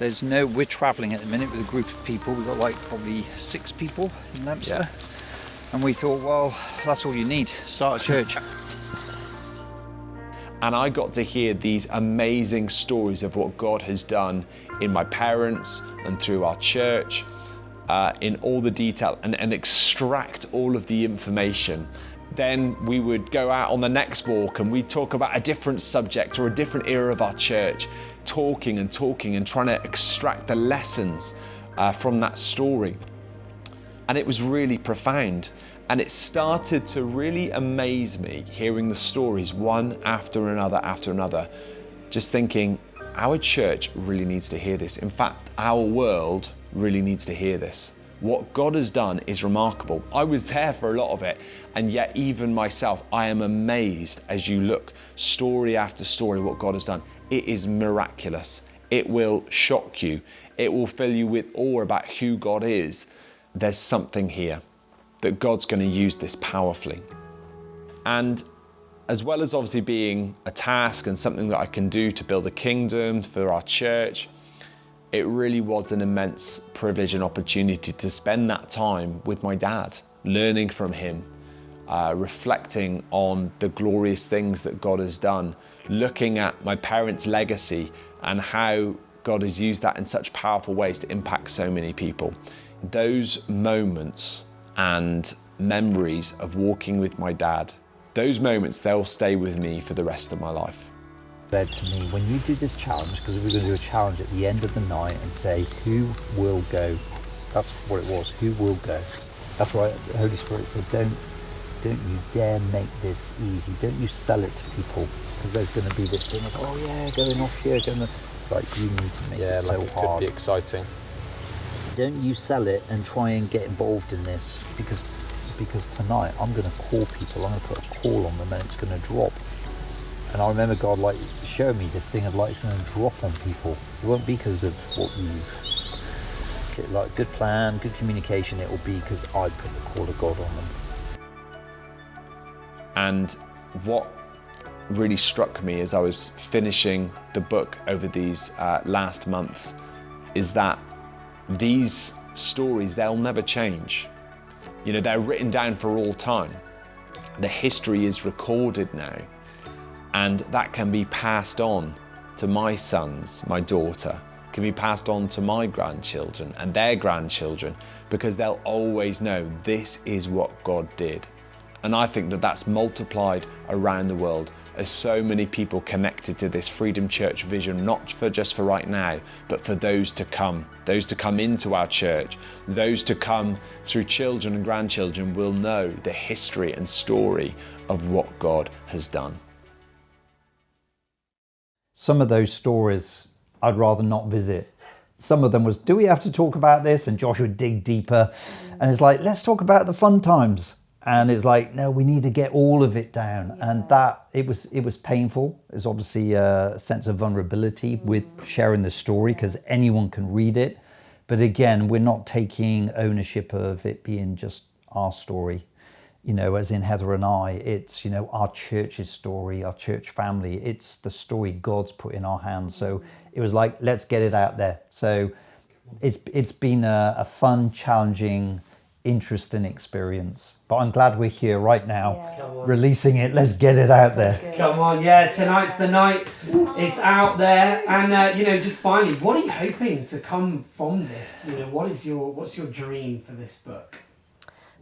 We're travelling at the minute with a group of people. We've got like probably 6 people in Leominster. Yeah. And we thought, well, that's all you need, start a church. And I got to hear these amazing stories of what God has done in my parents and through our church, in all the detail, and extract all of the information. Then we would go out on the next walk and we'd talk about a different subject or a different era of our church, talking and trying to extract the lessons from that story. And it was really profound. And it started to really amaze me hearing the stories one after another, just thinking, our church really needs to hear this. In fact, our world really needs to hear this. What God has done is remarkable. I was there for a lot of it, and yet even myself, I am amazed as you look story after story what God has done. It is miraculous. It will shock you. It will fill you with awe about who God is. There's something here that God's going to use this powerfully. And as well as obviously being a task and something that I can do to build a kingdom for our church, it really was an immense privilege and opportunity to spend that time with my dad, learning from him, reflecting on the glorious things that God has done, looking at my parents' legacy and how God has used that in such powerful ways to impact so many people. Those moments and memories of walking with my dad, those moments, they'll stay with me for the rest of my life. Said to me, when you do this challenge, because we're going to do a challenge at the end of the night and say, who will go? That's what it was, who will go? That's why the Holy Spirit said, don't you dare make this easy. Don't you sell it to people, because there's going to be this thing of, oh yeah, going off here, it's like, you need to make it so hard. Could be exciting. Don't you sell it and try and get involved in this, because tonight I'm going to call people, I'm going to put a call on them and it's going to drop. And I remember God like showing me this thing of light is going to drop on people. It won't be because of what you've, like good plan, good communication. It will be because I put the call of God on them. And what really struck me as I was finishing the book over these last months is that these stories, they'll never change. You know, they're written down for all time. The history is recorded now, and that can be passed on to my sons, my daughter, can be passed on to my grandchildren and their grandchildren, because they'll always know this is what God did. And I think that that's multiplied around the world as so many people connected to this Freedom Church vision, not for just for right now, but for those to come into our church, those to come through children and grandchildren will know the history and story of what God has done. Some of those stories I'd rather not visit. Some of them was, do we have to talk about this? And Josh would dig deeper. And it's like, let's talk about the fun times. And it's like, no, we need to get all of it down. Yeah. And that, it was painful. There's obviously a sense of vulnerability with sharing the story because anyone can read it. But again, we're not taking ownership of it being just our story. You know, as in Heather and I, it's, you know, our church's story, our church family. It's the story God's put in our hands. So it was like, let's get it out there. So it's been a fun, challenging, interesting experience, but I'm glad we're here right now, releasing it. Let's get it out there. Come on, yeah, tonight's the night. It's out there, and you know, just finally, what are you hoping to come from this? You know, what's your dream for this book?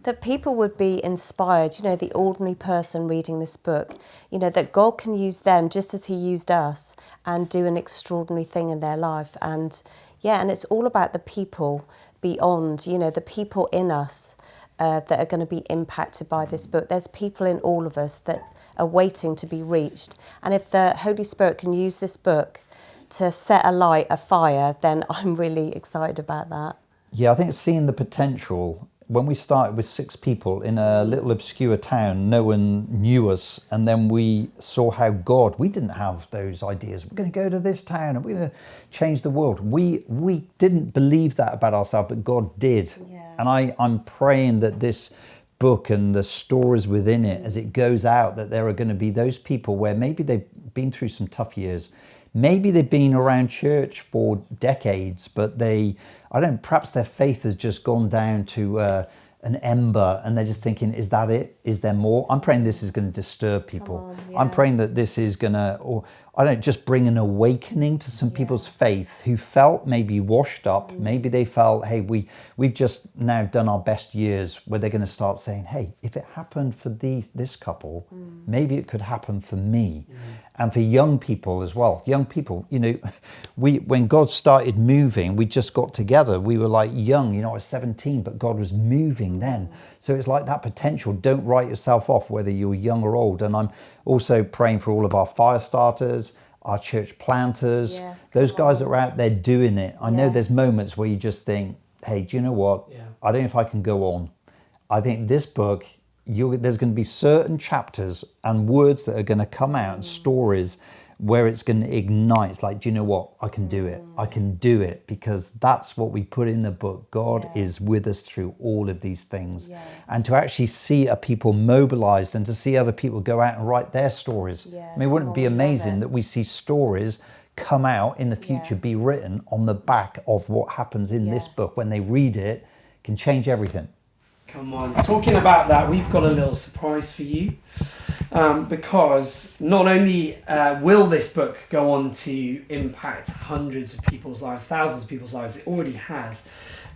That people would be inspired, you know, the ordinary person reading this book, you know, that God can use them just as he used us and do an extraordinary thing in their life. And yeah, and it's all about the people beyond, you know, the people in us that are going to be impacted by this book. There's people in all of us that are waiting to be reached. And if the Holy Spirit can use this book to set alight a fire, then I'm really excited about that. Yeah, I think it's seeing the potential. When we started with 6 people in a little obscure town, no one knew us. And then we saw how God, we didn't have those ideas. We're going to go to this town and we're going to change the world. We didn't believe that about ourselves, but God did. Yeah. And I'm praying that this book and the stories within it, as it goes out, that there are going to be those people where maybe they've been through some tough years. Maybe they've been around church for decades, but perhaps their faith has just gone down to an ember and they're just thinking, is that it? Is there more? I'm praying this is going to disturb people. Yeah. I'm praying that this is going to, just bring an awakening to some people's faith who felt maybe washed up. Maybe they felt, hey, we've just now done our best years, where they're going to start saying, hey, if it happened for this couple, maybe it could happen for me. And for young people as well. Young people, you know, when God started moving, we just got together. We were like young, you know, I was 17, but God was moving then. So it's like that potential. Don't write yourself off, whether you're young or old. And I'm also praying for all of our Firestarters, our church planters, those guys that are out there doing it. I know there's moments where you just think, hey, do you know what? Yeah. I don't know if I can go on. I think this book, there's going to be certain chapters and words that are going to come out and stories where it's going to ignite. It's like, do you know what? I can do it. I can do it, because that's what we put in the book. God is with us through all of these things. Yeah. And to actually see a people mobilized and to see other people go out and write their stories. Yeah. I mean, wouldn't it be amazing that we see stories come out in the future, be written on the back of what happens in this book? When they read it, can change everything. Come on, talking about that, we've got a little surprise for you, because not only will this book go on to impact hundreds of people's lives, thousands of people's lives, it already has,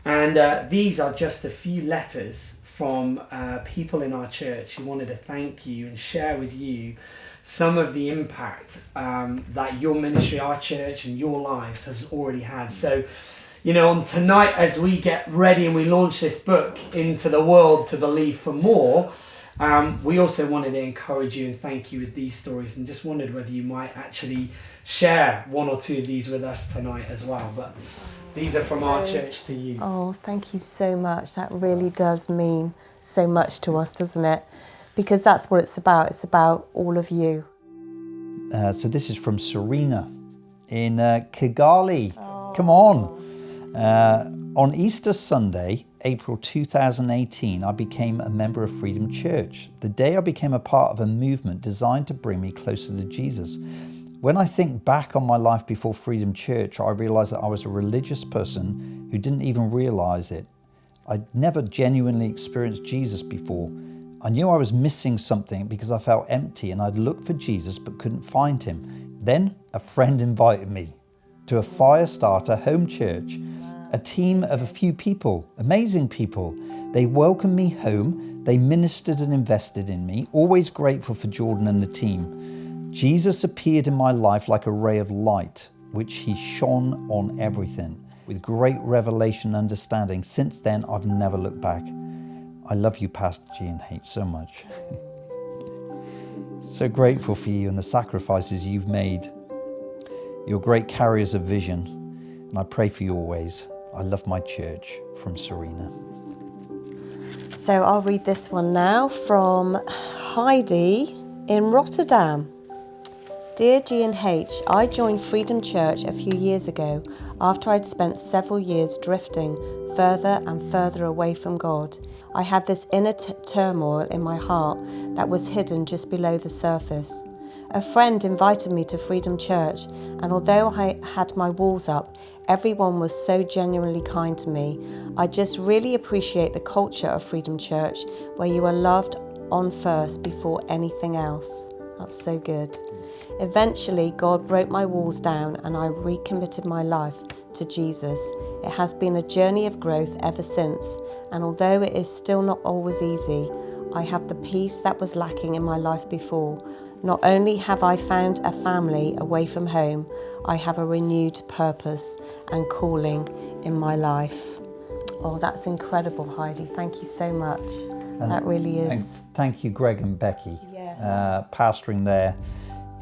and these are just a few letters from people in our church who wanted to thank you and share with you some of the impact that your ministry, our church, and your lives has already had. So, you know, on tonight, as we get ready and we launch this book into the world to believe for more, we also wanted to encourage you and thank you with these stories, and just wondered whether you might actually share one or two of these with us tonight as well. But these are from our church to you. Oh, thank you so much. That really does mean so much to us, doesn't it? Because that's what it's about. It's about all of you. So this is from Serena in Kigali. Come on. On Easter Sunday, April 2018, I became a member of Freedom Church. The day I became a part of a movement designed to bring me closer to Jesus. When I think back on my life before Freedom Church, I realize that I was a religious person who didn't even realize it. I'd never genuinely experienced Jesus before. I knew I was missing something because I felt empty and I'd looked for Jesus but couldn't find him. Then a friend invited me to a Firestarter home church, a team of a few people, amazing people. They welcomed me home, they ministered and invested in me, always grateful for Jordan and the team. Jesus appeared in my life like a ray of light, which he shone on everything with great revelation and understanding. Since then, I've never looked back. I love you, Pastor G and H, so much. So grateful for you and the sacrifices you've made. You're great carriers of vision, and I pray for you always. I love my church, from Serena. So I'll read this one now from Heidi in Rotterdam. Dear G and H, I joined Freedom Church a few years ago after I'd spent several years drifting further and further away from God. I had this inner turmoil in my heart that was hidden just below the surface. A friend invited me to Freedom Church, and although I had my walls up, everyone was so genuinely kind to me. I just really appreciate the culture of Freedom Church, where you are loved on first before anything else. That's so good. Eventually, God broke my walls down and I recommitted my life to Jesus. It has been a journey of growth ever since, and although it is still not always easy, I have the peace that was lacking in my life before. Not only have I found a family away from home, I have a renewed purpose and calling in my life. Oh, that's incredible, Heidi. Thank you so much. And that really is. Thank you, Greg and Becky, yes. Pastoring there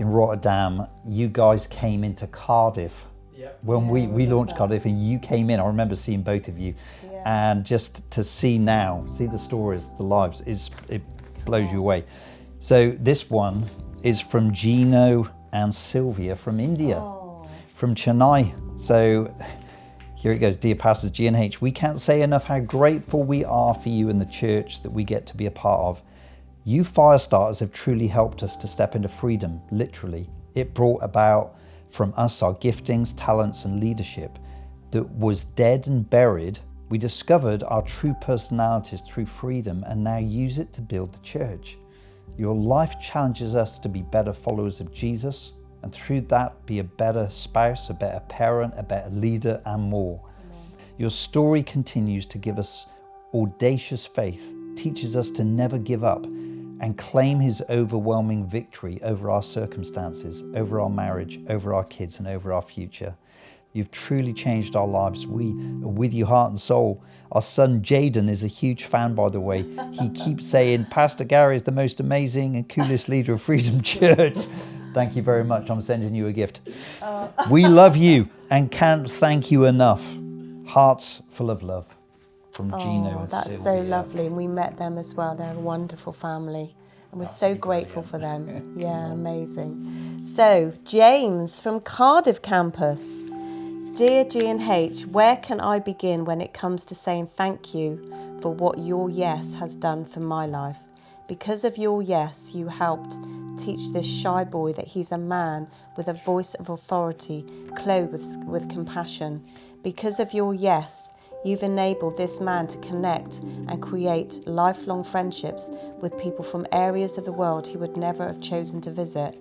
in Rotterdam. You guys came into Cardiff. When we launched Cardiff and you came in, I remember seeing both of you. And just to see now, see the stories, the lives, it blows you away. So this one is from Gino and Sylvia from India, from Chennai. So here it goes. Dear Pastors G and H, we can't say enough how grateful we are for you and the church that we get to be a part of. You Firestarters have truly helped us to step into freedom, literally. It brought about from us our giftings, talents and leadership that was dead and buried. We discovered our true personalities through freedom and now use it to build the church. Your life challenges us to be better followers of Jesus, and through that be a better spouse, a better parent, a better leader, and more. Amen. Your story continues to give us audacious faith, teaches us to never give up, and claim his overwhelming victory over our circumstances, over our marriage, over our kids, and over our future. You've truly changed our lives. We are with you heart and soul. Our son Jaden is a huge fan, by the way. He keeps saying, Pastor Gary is the most amazing and coolest leader of Freedom Church. Thank you very much. I'm sending you a gift. We love you and can't thank you enough. Hearts full of love. From Gino and that's Sylvia. So lovely. And we met them as well. They're a wonderful family. And we're so grateful for them. Yeah, amazing. So, James from Cardiff campus. Dear G and H, where can I begin when it comes to saying thank you for what your yes has done for my life? Because of your yes, you helped teach this shy boy that he's a man with a voice of authority, clothed with compassion. Because of your yes, you've enabled this man to connect and create lifelong friendships with people from areas of the world he would never have chosen to visit.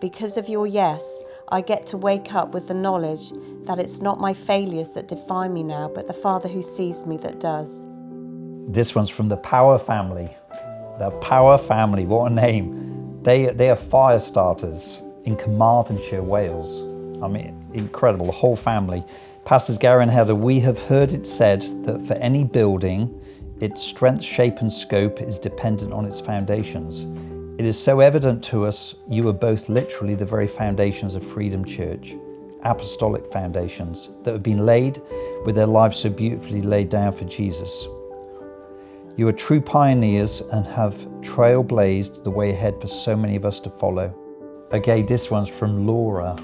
Because of your yes, I get to wake up with the knowledge that it's not my failures that define me now, but the Father who sees me that does. This one's from the Power family. The Power family, what a name. They are Firestarters in Carmarthenshire, Wales. I mean, incredible, the whole family. Pastors Gary and Heather, we have heard it said that for any building, its strength, shape and scope is dependent on its foundations. It is so evident to us you are both literally the very foundations of Freedom Church, apostolic foundations that have been laid with their lives so beautifully laid down for Jesus. You are true pioneers and have trailblazed the way ahead for so many of us to follow. Okay, this one's from Laura,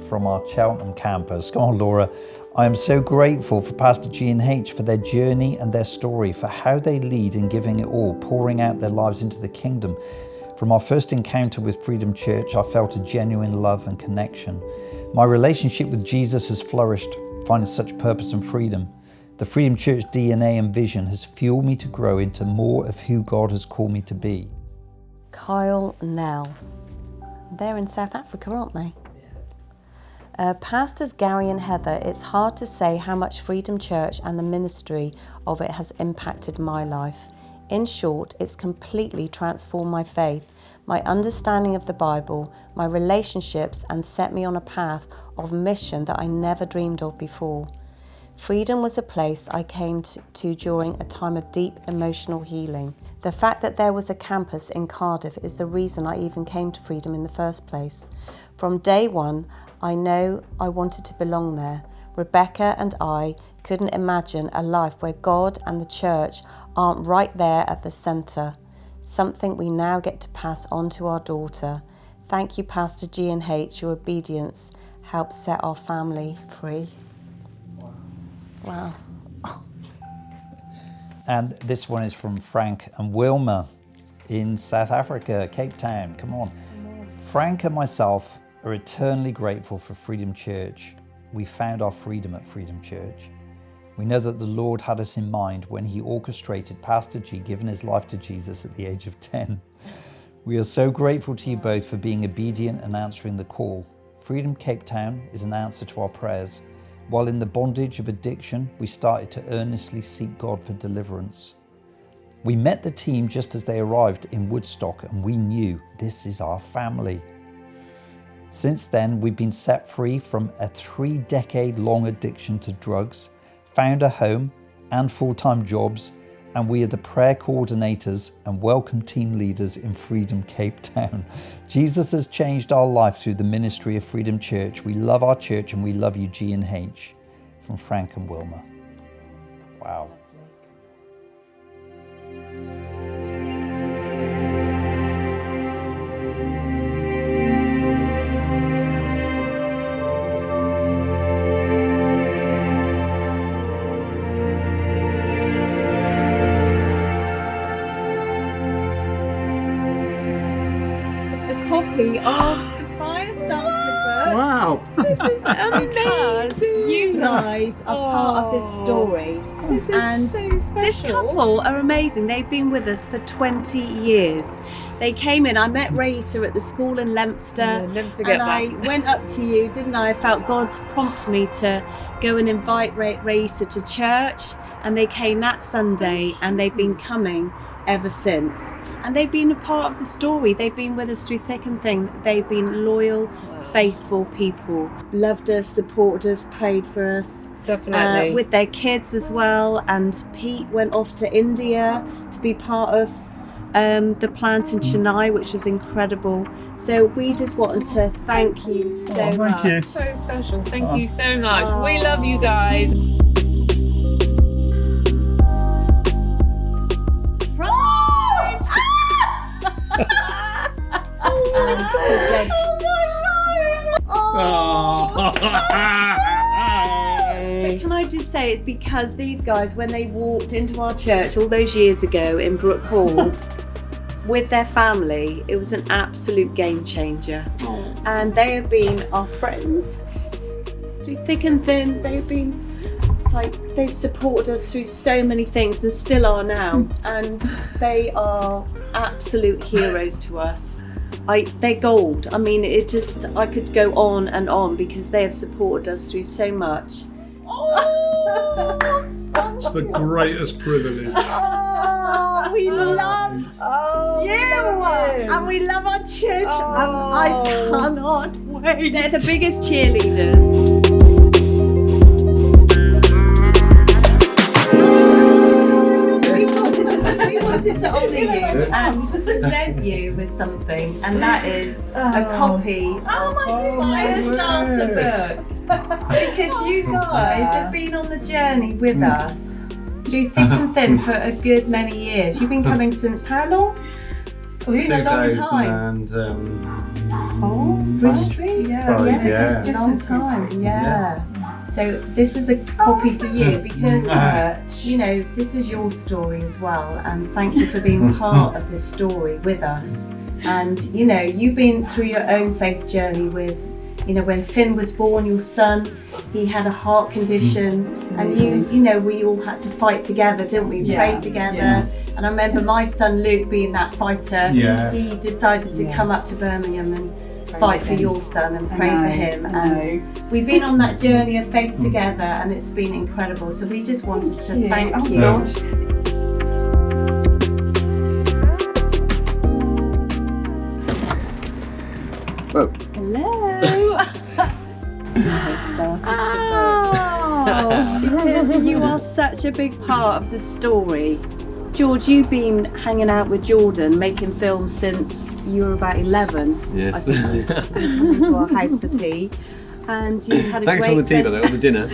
from our Cheltenham campus. Go on, Laura. I am so grateful for Pastor G and H for their journey and their story, for how they lead in giving it all, pouring out their lives into the kingdom. From our first encounter with Freedom Church, I felt a genuine love and connection. My relationship with Jesus has flourished, finding such purpose and freedom. The Freedom Church DNA and vision has fueled me to grow into more of who God has called me to be. Kyle Nell. They're in South Africa, aren't they? Pastors Gary and Heather, it's hard to say how much Freedom Church and the ministry of it has impacted my life. In short, it's completely transformed my faith, my understanding of the Bible, my relationships, and set me on a path of mission that I never dreamed of before. Freedom was a place I came to during a time of deep emotional healing. The fact that there was a campus in Cardiff is the reason I even came to Freedom in the first place. From day one, I know I wanted to belong there. Rebecca and I couldn't imagine a life where God and the church aren't right there at the centre, something we now get to pass on to our daughter. Thank you, Pastor G and H. Your obedience helped set our family free. Wow. And this one is from Frank and Wilma in South Africa, Cape Town. Come on. Frank and myself are eternally grateful for Freedom Church. We found our freedom at Freedom Church. We know that the Lord had us in mind when he orchestrated Pastor G giving his life to Jesus at the age of 10. We are so grateful to you both for being obedient and answering the call. Freedom Cape Town is an answer to our prayers. While in the bondage of addiction, we started to earnestly seek God for deliverance. We met the team just as they arrived in Woodstock, and we knew this is our family. Since then, we've been set free from a 3-decade-long addiction to drugs, found a home and full-time jobs, and we are the prayer coordinators and welcome team leaders in Freedom Cape Town. Jesus has changed our life through the ministry of Freedom Church. We love our church and we love you, G and H. From Frank and Wilma. Wow. Copy of the Firestarters book. Wow. This is amazing. You guys are part of this story. This is so special. This couple are amazing. They've been with us for 20 years. They came in, I met Raisa at the school in Leominster, never forget that. I went up to you, didn't I? I felt God prompt me to go and invite Raisa to church, and they came that Sunday and they've been coming ever since. And they've been a part of the story. They've been with us through thick and thin. They've been loyal, faithful people. Loved us, supported us, prayed for us. Definitely. With their kids as well. And Pete went off to India to be part of the plant in Chennai, which was incredible. So we just wanted to thank you so much. Thank you. So special. Thank you so much. We love you guys. But can I just say, it's because these guys, when they walked into our church all those years ago in Brook Hall with their family, it was an absolute game changer. And they have been our friends through thick and thin. They've been they've supported us through so many things and still are now, and they are absolute heroes to us. They're gold. I mean, I could go on and on because they have supported us through so much. It's the greatest privilege. We love you, and we love our church, and I cannot wait. They're the biggest cheerleaders. We wanted to honour you and present you with something, and that is a copy of the Firestarter book. Because you guys have been on the journey with us through thick and thin for a good many years. You've been coming since how long? It's been a long time. Bridge Street? Yeah. Just long time. Yeah. So this is a copy for you because you know this is your story as well, and thank you for being part of this story with us. And you know you've been through your own faith journey with, you know, when Finn was born, your son, he had a heart condition, and you know we all had to fight together, didn't we? Pray together. And I remember my son Luke being that fighter. He decided to come up to Birmingham and fight for your son and pray for him, and we've been on that journey of faith together, and it's been incredible. So we just wanted to thank you. Whoa. Hello. Because you are such a big part of the story. George, you've been hanging out with Jordan, making films since you were about 11. Yes. I think coming to our house for tea. And you've had a Thanks for the tea, by the way, or the dinner.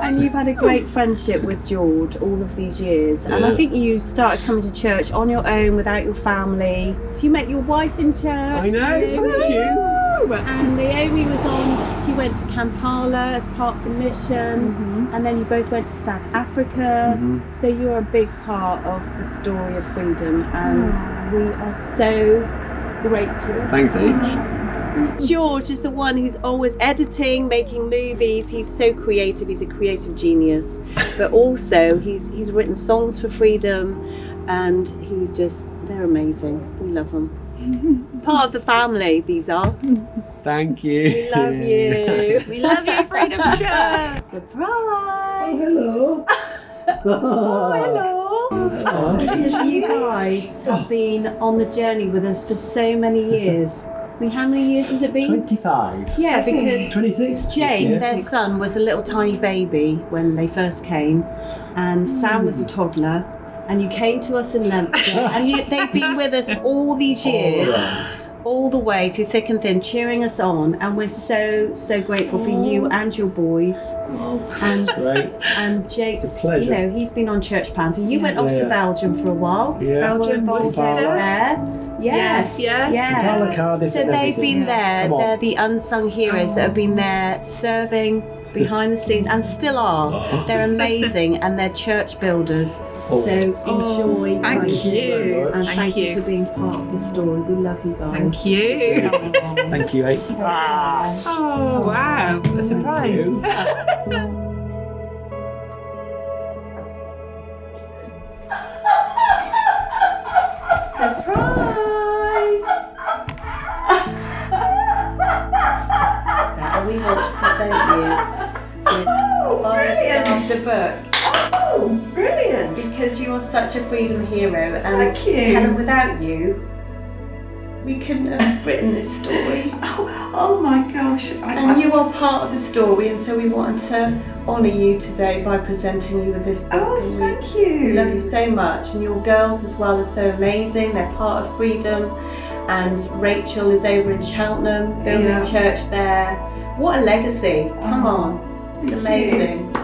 And you've had a great friendship with George all of these years. And I think you started coming to church on your own without your family. So you met your wife in church. I know, thank you. And Naomi was on, she went to Kampala as part of the mission. And then you both went to South Africa. So you're a big part of the story of freedom. And we are so grateful. Thanks, H. George is the one who's always editing, making movies. He's so creative. He's a creative genius. But also, he's written songs for freedom, and they're amazing. We love them. Part of the family, these are. Thank you. We love you. We love you, Freedom Church. Surprise. Hello. Hello. Because you guys have been on the journey with us for so many years. I mean, how many years has it been? 25. Yeah, because 26. Jake, their son, was a little tiny baby when they first came, and Sam was a toddler, and you came to us in Leominster, and they've been with us all these years, all the way through thick and thin, cheering us on, and we're so grateful for you and your boys. And Jake's, you know, he's been on Church Planting. You went off to Belgium for a while. Belgium, there. Yes. So they've been there. They're the unsung heroes that have been there serving behind the scenes and still are. They're amazing, and they're church builders. So enjoy. Thank you. And thank you for being part of the story. We love you guys. Thank you. Thank you, H. Oh, wow. A surprise. We want to present you with the book. Oh, brilliant! Because you are such a freedom hero, and thank you. Helen, without you, we couldn't have written this story. Oh my gosh! And you are part of the story, and so we wanted to honour you today by presenting you with this book. Oh, thank you! We love you so much, and your girls as well are so amazing. They're part of freedom, and Rachel is over in Cheltenham building church there. What a legacy! Come on, it's amazing.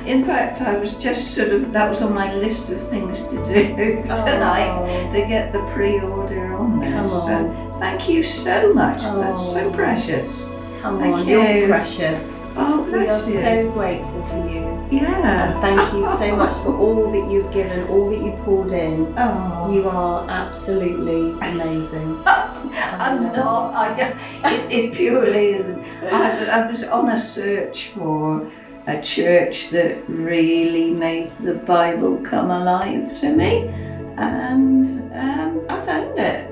In fact, I was just that was on my list of things to do tonight, to get the pre-order on there. So thank you so much. That's so precious. Thank you. You're precious. Oh, bless we are so grateful for you. Yeah. And thank you so much for all that you've given, all that you poured in. Oh. You are absolutely amazing. I'm not. It purely isn't. I was on a search for a church that really made the Bible come alive to me, and I found it.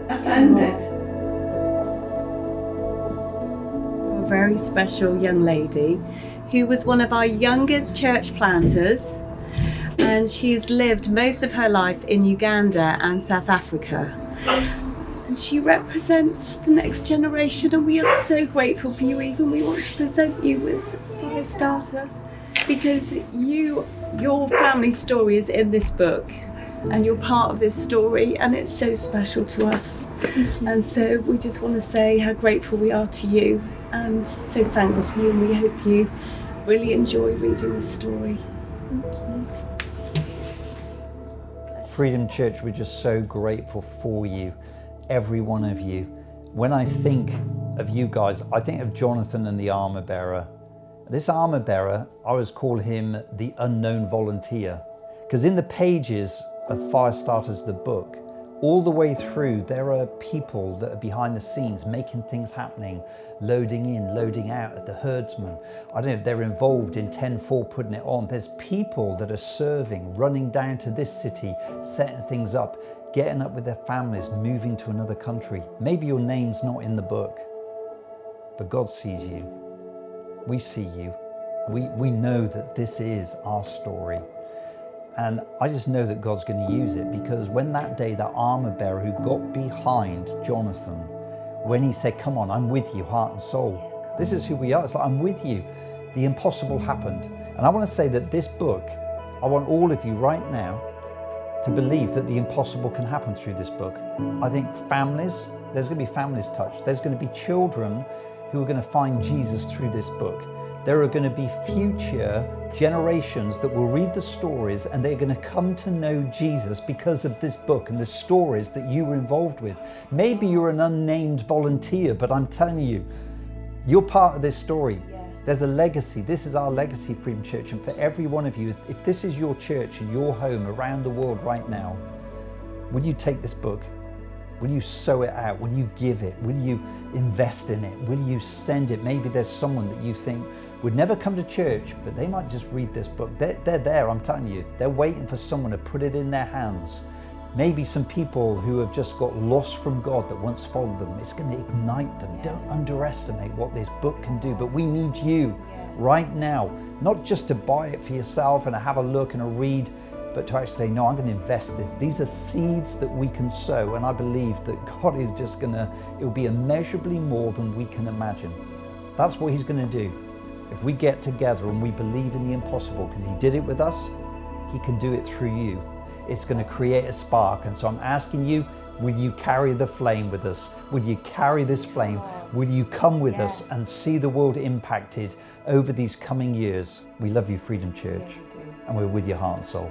A very special young lady who was one of our youngest church planters, and she's lived most of her life in Uganda and South Africa. And she represents the next generation, and we are so grateful for you. Even we want to present you with Firestarter, because your family story is in this book, and you're part of this story, and it's so special to us. And so we just want to say how grateful we are to you, and so thankful for you, and we hope you really enjoy reading this story. Thank you. Freedom Church, we're just so grateful for you, every one of you. when I think of you guys, I think of Jonathan and the armor bearer. This armor bearer, I always call him the unknown volunteer, because in the pages of Firestarters, the book, all the way through, there are people that are behind the scenes making things happening, loading in, loading out at the herdsman. I don't know, they're involved in 10-4 putting it on. There's people that are serving, running down to this city, setting things up, getting up with their families, moving to another country. Maybe your name's not in the book, but God sees you. We see you. We know that this is our story. And I just know that God's going to use it, because when that day, that armor bearer who got behind Jonathan, when he said, come on, I'm with you, heart and soul. This is who we are. It's like, I'm with you. The impossible happened. And I want to say that this book, I want all of you right now to believe that the impossible can happen through this book. I think families, there's going to be families touched. There's going to be children who are going to find Jesus through this book. There are going to be future generations that will read the stories, and they're going to come to know Jesus because of this book and the stories that you were involved with. Maybe you're an unnamed volunteer, but I'm telling you, you're part of this story. There's a legacy. This is our legacy, Freedom Church. And for every one of you, if this is your church and your home around the world right now, will you take this book? Will you sow it out? Will you give it? Will you invest in it? Will you send it? Maybe there's someone that you think would never come to church, but they might just read this book. They're there, I'm telling you. They're waiting for someone to put it in their hands. Maybe some people who have just got lost from God that once followed them. It's going to ignite them. Don't underestimate what this book can do. But we need you right now, not just to buy it for yourself and to have a look and a read, but to actually say, no, I'm going to invest this. These are seeds that we can sow, and I believe that God is just it'll be immeasurably more than we can imagine. That's what He's going to do. If we get together and we believe in the impossible, because He did it with us, He can do it through you. It's going to create a spark. And so I'm asking you, will you carry the flame with us? Will you carry this flame? Will you come with us and see the world impacted over these coming years? We love you, Freedom Church, and we're with your heart and soul.